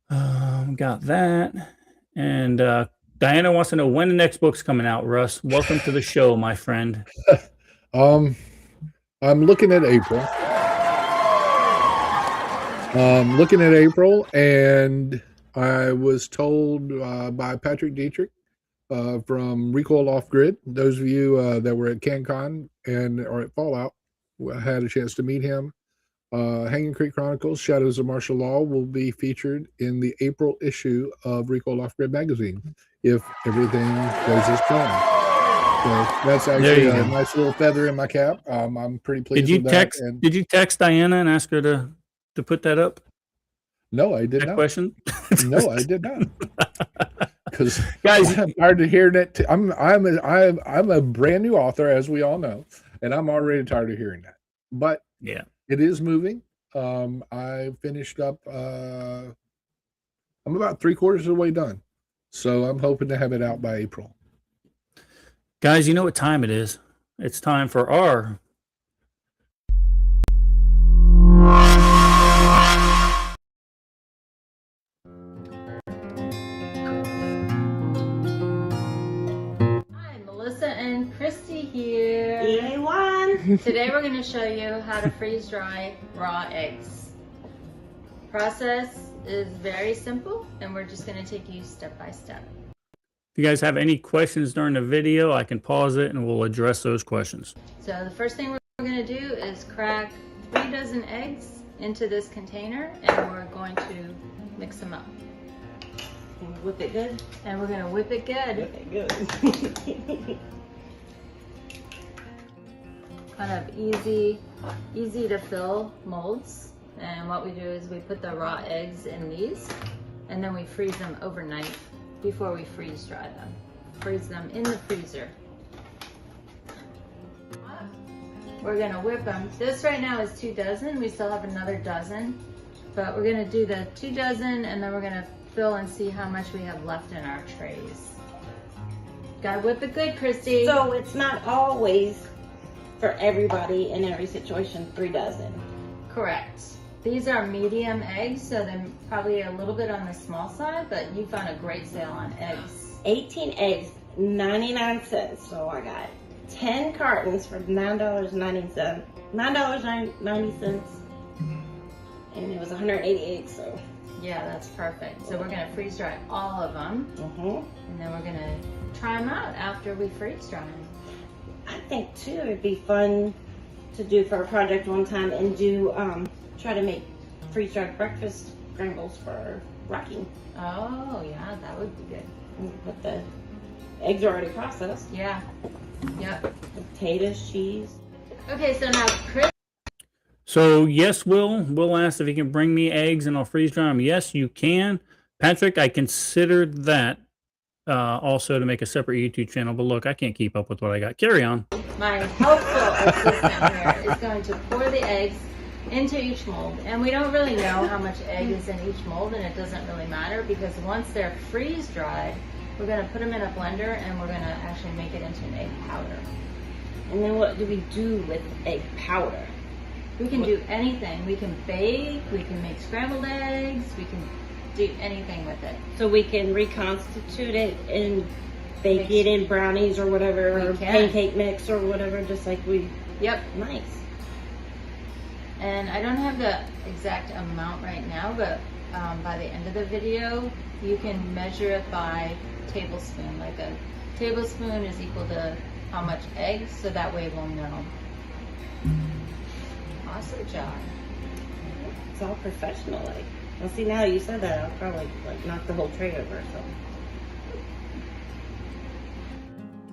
Got that. And Diana wants to know when the next book's coming out, Russ. Welcome to the show, my friend. I'm looking at April. And I was told by Patrick Dietrich from Recoil Off Grid. Those of you that were at CanCon or at Fallout had a chance to meet him. Hanging Creek Chronicles, Shadows of Martial Law will be featured in the April issue of Recoil Off Grid magazine if everything goes as planned. So that's actually a nice little feather in my cap. I'm pretty pleased with that. Did you text Diana and ask her to put that up? No, I did not. Question? No, I did not. Because guys, I'm tired of hearing it. I'm a brand new author, as we all know, and I'm already tired of hearing that. But yeah, it is moving. I finished up. I'm about 3/4 of the way done, so I'm hoping to have it out by April. Guys, you know what time it is? It's time for our here. EA1. Today we're going to show you how to freeze dry raw eggs. Process is very simple and we're just going to take you step by step. If you guys have any questions during the video, I can pause it and we'll address those questions. So the first thing we're going to do is crack 3 dozen eggs into this container and we're going to mix them up. And whip it good. And we're going to whip it good. Whip it good. Kind of easy to fill molds, and what we do is we put the raw eggs in these and then we freeze them overnight before we freeze dry them. Freeze them in the freezer. We're gonna whip them. This right now is 2 dozen. We still have another dozen, but we're gonna do the 2 dozen and then we're gonna fill and see how much we have left in our trays. Gotta whip it good, Christy. So it's not always for everybody in every situation 3 dozen. Correct. These are medium eggs, so they're probably a little bit on the small side, but you found a great sale on eggs. 18 eggs, 99 cents. So I got 10 cartons for $9.90. $9.90, and it was 188. So yeah, that's perfect. So we're gonna freeze dry all of them, and then we're gonna try them out after we freeze dry them. I think too it'd be fun to do for a project one time and do try to make freeze-dried breakfast scrambles for Rocky. Oh, yeah, that would be good. But the eggs are already processed. Yeah. Yep. Potatoes, cheese. Okay, so now Chris. So yes, Will asked if he can bring me eggs and I'll freeze dry them. Yes, you can. Patrick, I considered that also to make a separate YouTube channel, but look, I can't keep up with what I got. Carry on. My helpful assistant here is going to pour the eggs into each mold, and we don't really know how much egg is in each mold, and it doesn't really matter because once they're freeze dried, we're going to put them in a blender and we're going to actually make it into an egg powder. And then what do we do with egg powder? We can do anything. We can bake, we can make scrambled eggs, we can do anything with it. So we can reconstitute it and bake it in brownies or whatever, or pancake mix or whatever, just like we. Yep. Nice. And I don't have the exact amount right now, but by the end of the video, you can measure it by tablespoon. Like a tablespoon is equal to how much eggs, so that way we'll know. Awesome job. It's all professional, like. Well, see, now you said that, I'll probably like knock the whole tray over or something.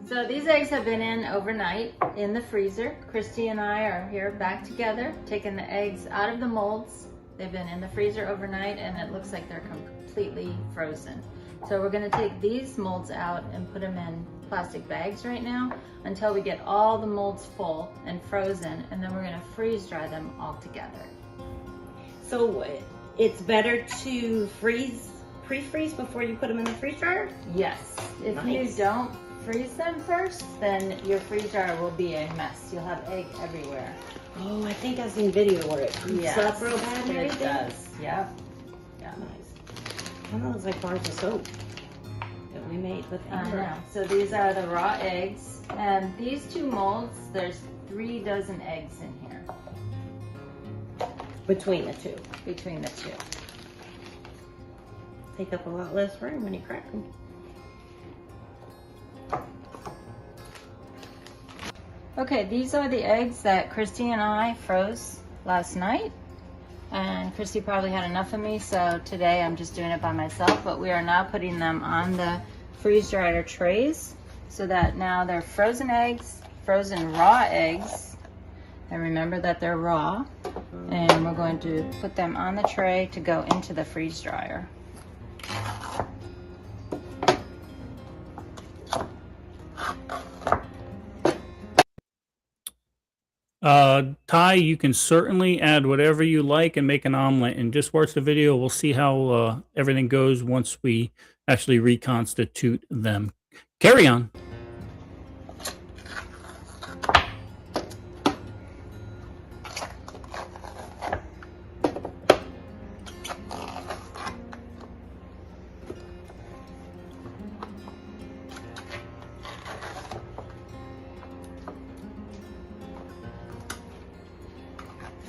So these eggs have been in overnight in the freezer. Christy and I are here back together, taking the eggs out of the molds. They've been in the freezer overnight and it looks like they're completely frozen. So we're gonna take these molds out and put them in plastic bags right now until we get all the molds full and frozen, and then we're gonna freeze dry them all together. So it's better to pre-freeze before you put them in the freeze dryer? Yes. If Nice. you don't freeze them first, then your freeze dryer will be a mess. You'll have egg everywhere. Oh, I think I've seen video where it creeps up real bad and it everything. does. Yep. Yeah. Nice. Kind of looks like bars of soap that we made with I Amber. know. So these are the raw eggs, and these two molds, there's 3 dozen eggs in here Between the two. between the two. Take up a lot less room when you crack them. Okay, these are the eggs that Christy and I froze last night. And Christy probably had enough of me, so today I'm just doing it by myself. But we are now putting them on the freeze dryer trays so that now they're frozen eggs, frozen raw eggs. And remember that they're raw. And we're going to put them on the tray to go into the freeze dryer. Ty, you can certainly add whatever you like and make an omelet, and just watch the video. We'll see how everything goes once we actually reconstitute them. Carry on.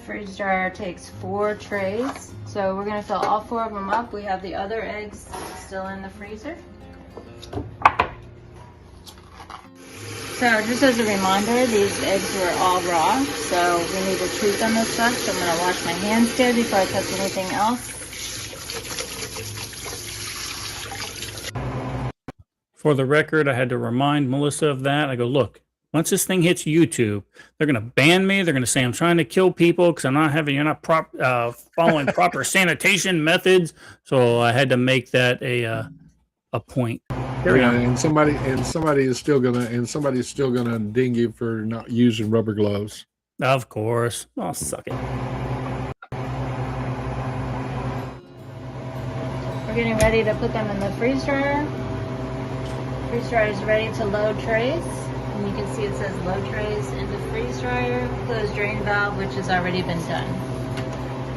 Freeze dryer takes 4 trays, so we're going to fill all 4 of them up. We have the other eggs still in the freezer. So just as a reminder, these eggs were all raw, so we need to treat them as such. I'm going to wash my hands good before I touch anything else. For the record, I had to remind Melissa of that. I go, look, once this thing hits YouTube, they're going to ban me. They're going to say I'm trying to kill people because you're not following proper sanitation methods. So I had to make that a point. Yeah, and somebody's still gonna ding you for not using rubber gloves. Of course. I'll suck it. We're getting ready to put them in the freeze dryer. Freeze dryer is ready to load trays. And you can see it says load trays into freeze dryer, close drain valve, which has already been done.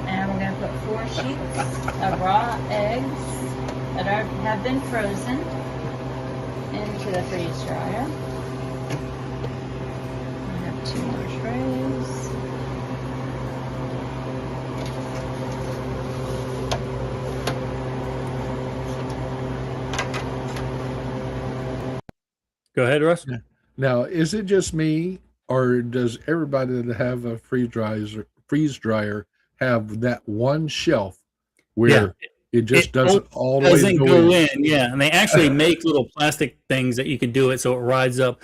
And we're going to put 4 sheets of raw eggs that have been frozen into the freeze dryer. We have 2 more trays. Go ahead, Russ. Now, is it just me, or does everybody that have a freeze dryer have that one shelf where it just doesn't all the way doesn't go go in? Yeah, and they actually make little plastic things that you can do it so it rides up.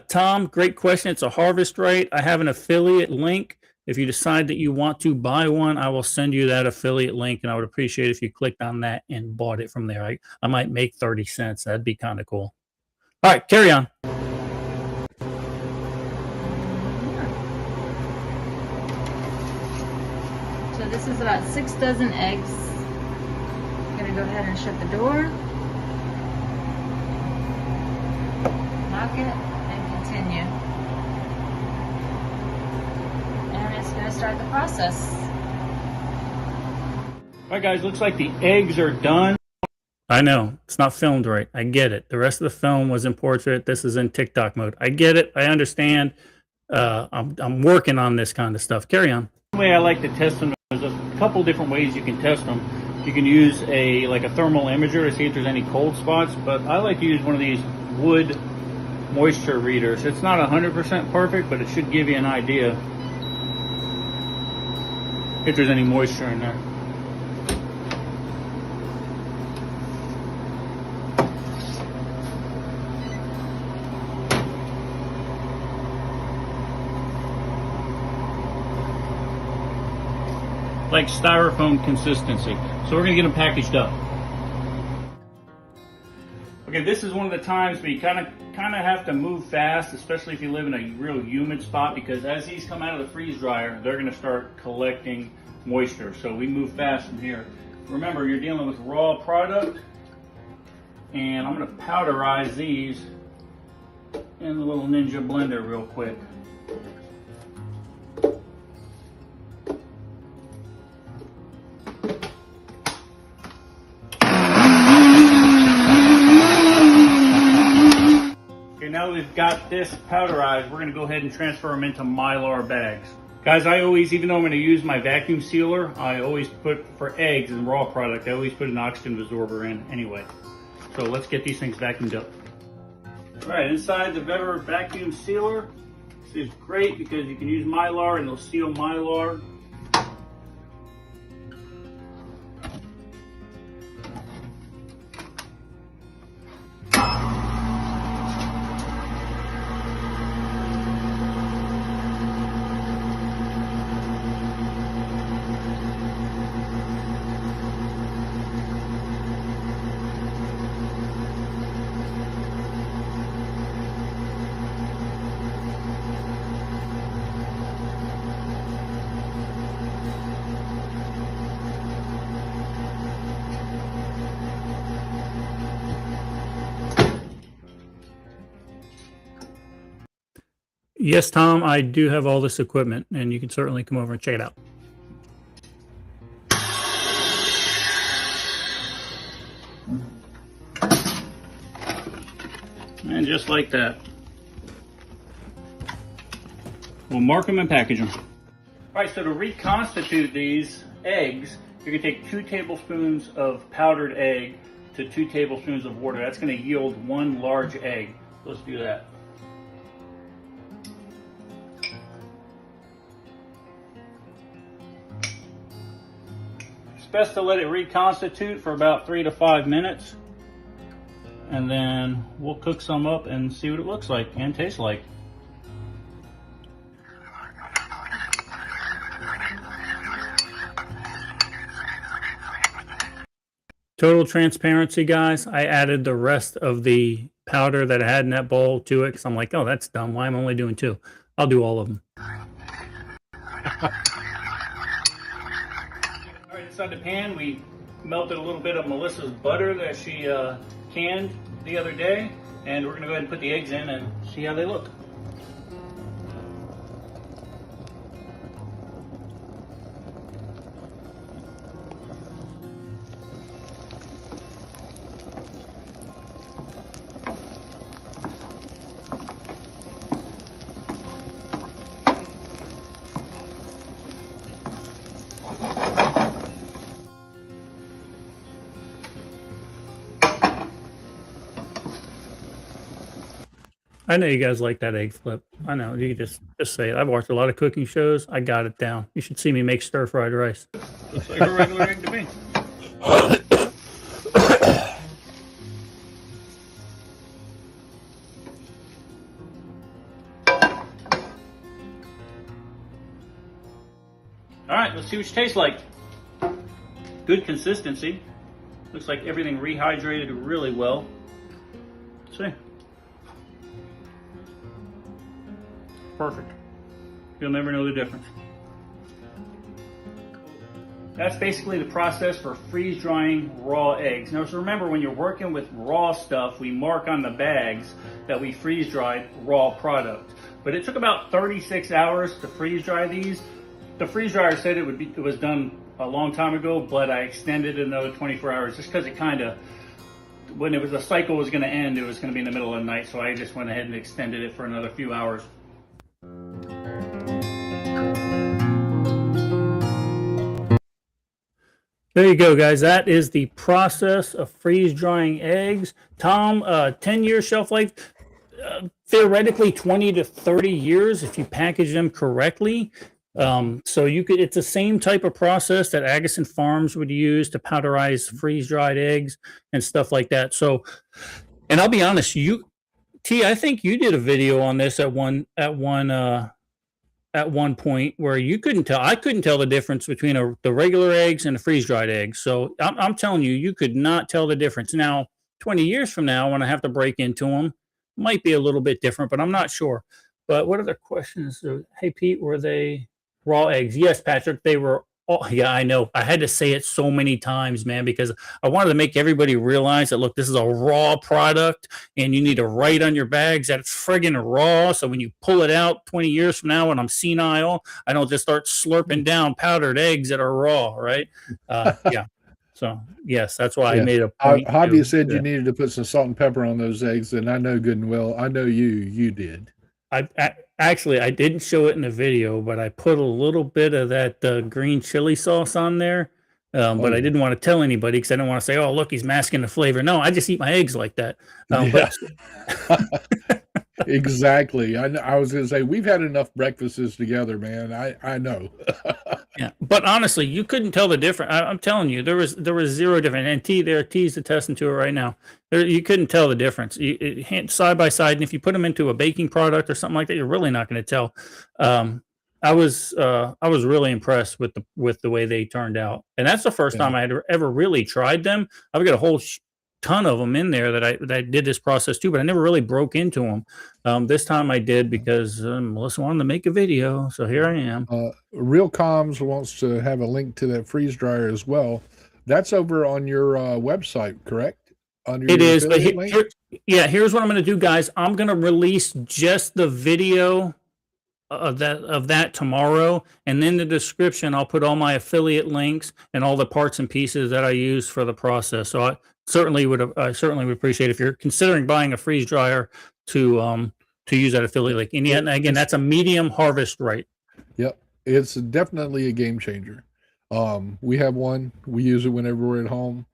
Tom, great question. It's a harvest right. I have an affiliate link. If you decide that you want to buy one, I will send you that affiliate link, and I would appreciate if you clicked on that and bought it from there. I might make 30 cents. That'd be kind of cool. All right, carry on. So this is about 6 dozen eggs. I'm gonna go ahead and shut the door. Lock it and continue. And it's gonna start the process. All right, guys, looks like the eggs are done. I know, it's not filmed right. I get it. The rest of the film was in portrait. This is in TikTok mode. I get it. I understand. I'm working on this kind of stuff. Carry on. The way I like to test them, there's a couple different ways you can test them. You can use a thermal imager to see if there's any cold spots, but I like to use one of these wood moisture readers. It's not 100% perfect, but it should give you an idea if there's any moisture in there. Like styrofoam consistency. So we're gonna get them packaged up. Okay, this is one of the times where you kind of have to move fast, especially if you live in a real humid spot, because as these come out of the freeze dryer, they're gonna start collecting moisture. So we move fast from here. Remember, you're dealing with raw product, and I'm gonna powderize these in the little Ninja blender real quick. Now we've got this powderized, we're going to go ahead and transfer them into Mylar bags. Guys, I always, even though I'm going to use my vacuum sealer, I always put, for eggs and raw product, I always put an oxygen absorber in anyway. So let's get these things vacuumed up. All right, inside the Vever vacuum sealer, this is great because you can use Mylar and it'll seal Mylar. Yes, Tom, I do have all this equipment, and you can certainly come over and check it out. And just like that, we'll mark them and package them. All right, so to reconstitute these eggs, you're gonna take 2 tablespoons of powdered egg to 2 tablespoons of water. That's gonna yield 1 large egg. Let's do that. It's best to let it reconstitute for about 3 to 5 minutes. And then we'll cook some up and see what it looks like and tastes like. Total transparency, guys. I added the rest of the powder that I had in that bowl to it because I'm like, oh, that's dumb. Why am I only doing 2? I'll do all of them. All right, inside the pan, we melted a little bit of Melissa's butter that she canned the other day, and we're going to go ahead and put the eggs in and see how they look. I know you guys like that egg flip. I know. You just say it. I've watched a lot of cooking shows. I got it down. You should see me make stir-fried rice. Looks like a regular egg to me. All right, let's see what it tastes like. Good consistency. Looks like everything rehydrated really well. Let's see. Perfect. You'll never know the difference. That's basically the process for freeze drying raw eggs. Now, so remember, when you're working with raw stuff, we mark on the bags that we freeze dried raw product. But it took about 36 hours to freeze dry these. The freeze dryer said it was done a long time ago, but I extended it another 24 hours just because it kind of, when it was the cycle was going to end, it was going to be in the middle of the night, so I just went ahead and extended it for another few hours. There you go, guys. That is the process of freeze drying eggs. Tom, 10-year shelf life, theoretically 20 to 30 years if you package them correctly. So you could, it's the same type of process that Agassiz Farms would use to powderize freeze-dried eggs and stuff like that. So, and I'll be honest, I think you did a video on this at one point where you couldn't tell. I couldn't tell the difference between the regular eggs and the freeze-dried eggs. So I'm telling you, you could not tell the difference. Now, 20 years from now, when I have to break into them, might be a little bit different, but I'm not sure. But what other questions? Hey, Pete, were they raw eggs? Yes, Patrick, they were. Oh, yeah, I know. I had to say it so many times, man, because I wanted to make everybody realize that, look, this is a raw product and you need to write on your bags that it's friggin' raw. So when you pull it out 20 years from now when I'm senile, I don't just start slurping down powdered eggs that are raw, right? Yeah. So, yes, that's why I made a point. Javi said you needed to put some salt and pepper on those eggs, and I know good and well, I know you did. Actually, I didn't show it in the video, but I put a little bit of that green chili sauce on there. But I didn't want to tell anybody because I didn't want to say, oh, look, he's masking the flavor. No, I just eat my eggs like that. Exactly. I was going to say, we've had enough breakfasts together, man. I know. Yeah, but honestly, you couldn't tell the difference. I'm telling you, there was zero difference. And T's attesting to it right now. You couldn't tell the difference. Side by side, and if you put them into a baking product or something like that, you're really not going to tell. I was really impressed with the way they turned out, and that's the first time I had ever really tried them. I've got a whole ton of them in there that I did this process too, but I never really broke into them. This time I did because Melissa wanted to make a video, so here I am. Real Comms wants to have a link to that freeze dryer as well. That's over on your website, correct? It is, but here's what I'm going to do, guys. I'm going to release just the video of that tomorrow, and in the description I'll put all my affiliate links and all the parts and pieces that I use for the process. So I certainly would appreciate if you're considering buying a freeze dryer to use that affiliate link. And again, that's a medium harvest right. Yep, it's definitely a game changer. We have one. We use it whenever we're at home.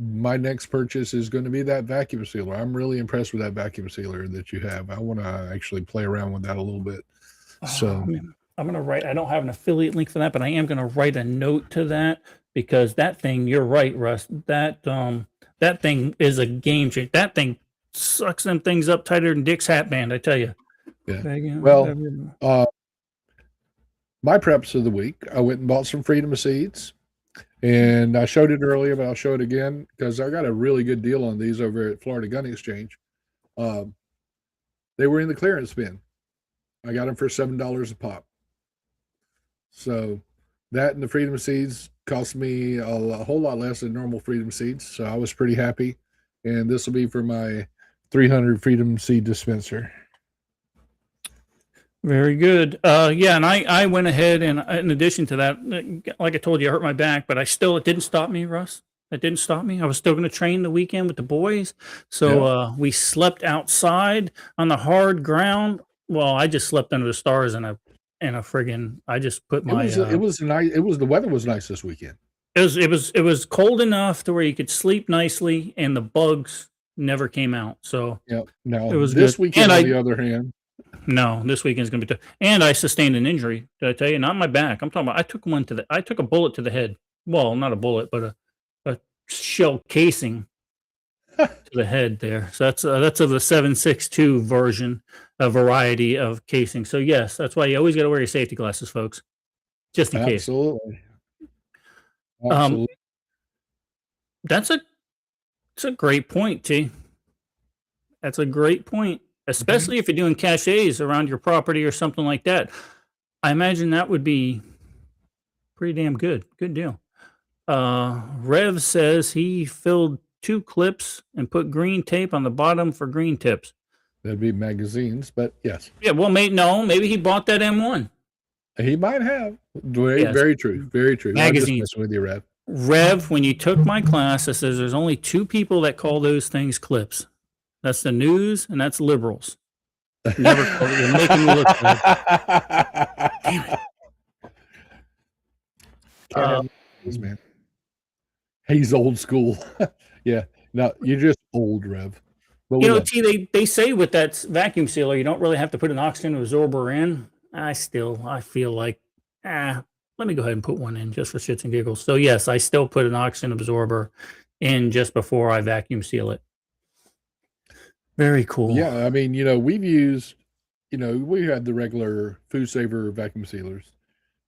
My next purchase is going to be that vacuum sealer. I'm really impressed with that vacuum sealer that you have. I want to actually play around with that a little bit. So I'm going to write, I don't have an affiliate link for that, but I am going to write a note to that because that thing, you're right, Russ, that thing is a game changer. That thing sucks them things up tighter than Dick's hat band, I tell you. Yeah. Well, my preps of the week, I went and bought some Freedom Seeds. And I showed it earlier, but I'll show it again because I got a really good deal on these over at Florida Gun Exchange. They were in the clearance bin. I got them for $7 a pop. So that and the Freedom Seeds cost me a whole lot less than normal Freedom Seeds. So I was pretty happy. And this will be for my 300 Freedom Seed dispenser. Very good. Yeah, and I went ahead and in addition to that, like I told you, I hurt my back, but it didn't stop me, Russ. It didn't stop me. I was still going to train the weekend with the boys. So we slept outside on the hard ground. Well, I just slept under the stars in a friggin', I just put my it was nice. The weather was nice this weekend. It was cold enough to where you could sleep nicely and the bugs never came out. So Yeah. Now it was this good. weekend, And on the other hand, no, this weekend's gonna be tough. And I sustained an injury. Did I tell you? Not my back. I'm talking about. I took a bullet to the head. Well, not a bullet, but a shell casing to the head there. So that's of the 7.62 version, a variety of casing. So yes, that's why you always got to wear your safety glasses, folks, just in case. absolutely, Um, absolutely. that's a great point, T. That's a great point, especially if you're doing cachets around your property or something like that. I imagine that would be pretty damn good. Good deal. Rev says he filled 2 clips and put green tape on the bottom for green tips. That'd be magazines, but yes, Yeah, well, maybe he bought that M1. he might have. Very, Yes. very true. Very true. I'm just Magazines. messing with you, Rev. Rev, when you took my class, it says there's only 2 people that call those things clips. That's the news and that's liberals. Never call it. You're making me look good. Damn it. Man, he's old school. Yeah, no, you're just old, Rev. But we You know, love T, they say with that vacuum sealer, you don't really have to put an oxygen absorber in. I feel like, let me go ahead and put one in just for shits and giggles. So yes, I still put an oxygen absorber in just before I vacuum seal it. Very cool. Yeah, I mean, we've used, we had the regular food saver vacuum sealers,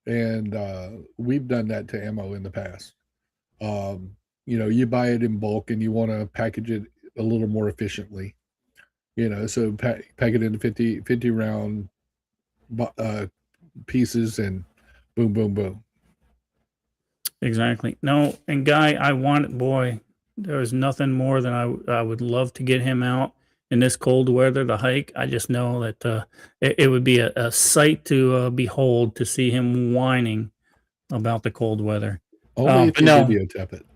and we've done that to ammo in the past. You buy it in bulk and you want to package it a little more efficiently, so pack it into 50 round pieces and boom, boom, boom. Exactly. No, and Guy, there is nothing more than I would love to get him out in this cold weather to hike. I just know that it would be a sight to behold to see him whining about the cold weather. Only if but you no. videotape it.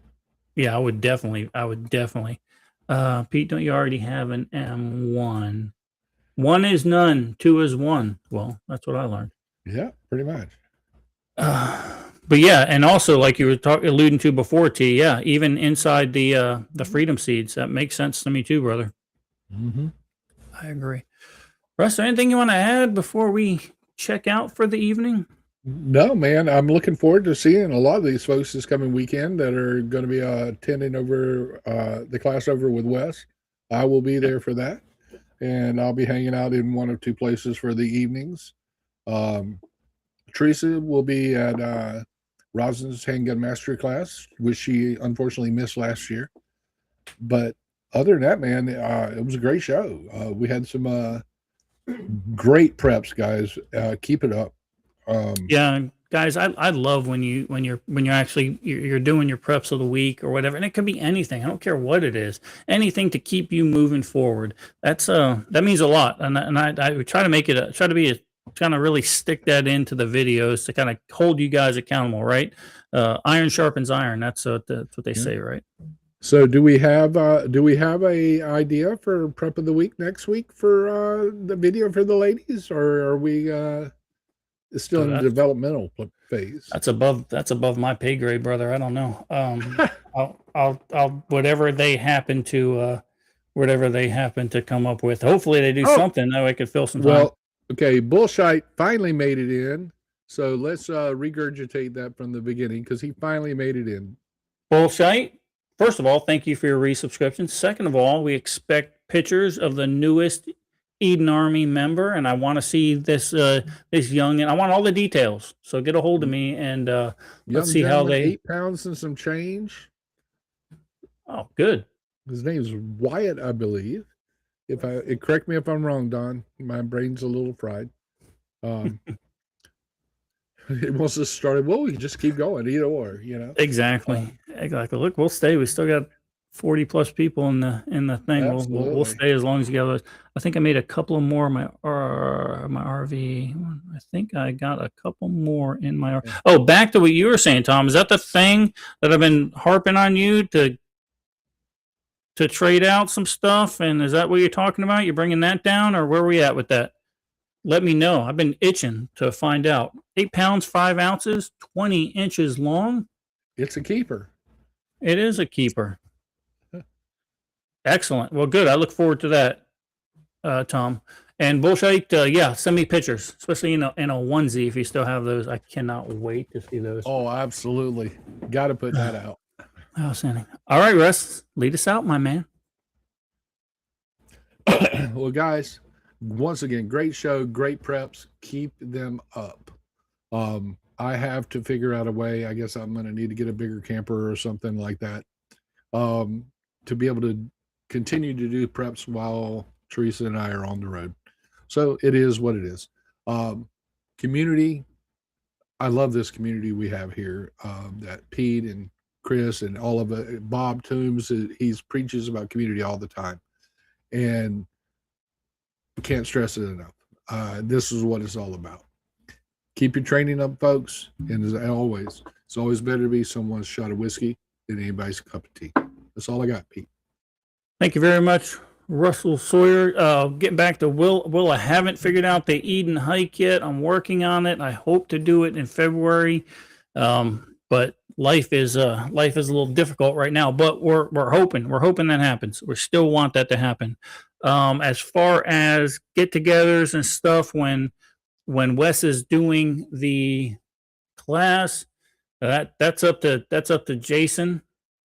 Yeah, I would definitely. Pete, don't you already have an M1? 1 is none, 2 is 1. Well, that's what I learned. Yeah, pretty much. But yeah, and also like you were alluding to before, T. Yeah, even inside the Freedom Seeds, that makes sense to me too, brother. Mm-hmm. I agree. Russ, anything you want to add before we check out for the evening? No, man, I'm looking forward to seeing a lot of these folks this coming weekend that are going to be attending over the class over with Wes. I will be there for that, and I'll be hanging out in 1 or 2 places for the evenings. Teresa will be at Rosin's Handgun Mastery class, which she unfortunately missed last year. But other than that, man, it was a great show. We had some great preps, guys. Keep it up. Yeah, guys, I love when you're actually you're doing your preps of the week or whatever, and it could be anything. I don't care what it is, anything to keep you moving forward. That means a lot, and I would try to make it kind of really stick that into the videos to kind of hold you guys accountable, right? Iron sharpens iron. That's what they say, right? So do we have a idea for prep of the week next week for the video for the ladies, or are we still in the developmental phase? That's above my pay grade, brother. I don't know. I'll whatever they happen to come up with. Hopefully they do something that I could fill some time. Well, okay, Bullshite finally made it in. So let's regurgitate that from the beginning because he finally made it in. Bullshite. First of all, thank you for your resubscription. Second of all, we expect pictures of the newest Eden Army member, and I want to see this young, and I want all the details. So get a hold of me, and let's see how they 8 pounds and some change. Oh, good. His name's Wyatt, I believe. Correct me if I'm wrong, Don. My brain's a little fried. It wants to start. Well, we can just keep going, either or, Exactly. Look, we'll stay. We still got 40 plus people in the thing. We'll stay as long as you got. I think I made a couple more my RV. I think I got a couple more in my. Oh, back to what you were saying, Tom. Is that the thing that I've been harping on you to trade out some stuff? And is that what you're talking about? You're bringing that down, or where are we at with that? Let me know. I've been itching to find out. 8 pounds, 5 ounces, 20 inches long. It's a keeper. It is a keeper. Excellent. Well, good. I look forward to that, Tom. And Bullshite, yeah, send me pictures, especially in a onesie if you still have those. I cannot wait to see those. Oh, absolutely. Got to put that out. Outstanding. All right, Russ, lead us out, my man. Well, guys, once again, great show, great preps. Keep them up. I have to figure out a way. I guess I'm going to need to get a bigger camper or something like that to be able to continue to do preps while Teresa and I are on the road. So it is what it is. Community. I love this community we have here. That Pete and Chris and all of it. Bob Toombs, he preaches about community all the time. And I can't stress it enough. This is what it's all about. Keep your training up, folks. And as always, it's always better to be someone's shot of whiskey than anybody's cup of tea. That's all I got, Pete. Thank you very much, Russell Sawyer. Getting back to Will, I haven't figured out the Eden hike yet. I'm working on it. I hope to do it in February. But life is a little difficult right now, but we're hoping that happens. We still want that to happen. As far as get-togethers and stuff, when Wes is doing the class, that's up to Jason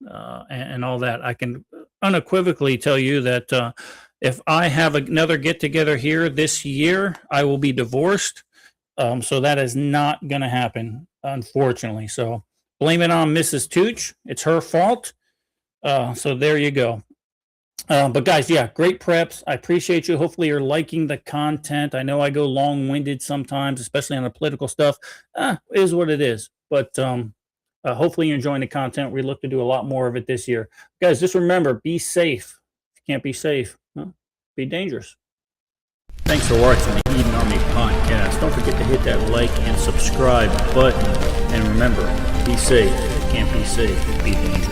and all that. I can unequivocally tell you that if I have another get-together here this year, I will be divorced. So that is not going to happen, unfortunately. So blame it on Mrs. Tooch. It's her fault. So there you go. But guys, yeah, great preps. I appreciate you. Hopefully you're liking the content. I know I go long-winded sometimes, especially on the political stuff. It is what it is. But hopefully you're enjoying the content. We look to do a lot more of it this year. Guys, just remember, be safe. If you can't be safe, be dangerous. Thanks for watching the Eden Army podcast. Don't forget to hit that like and subscribe button. And remember, be safe. If you can't be safe, be dangerous.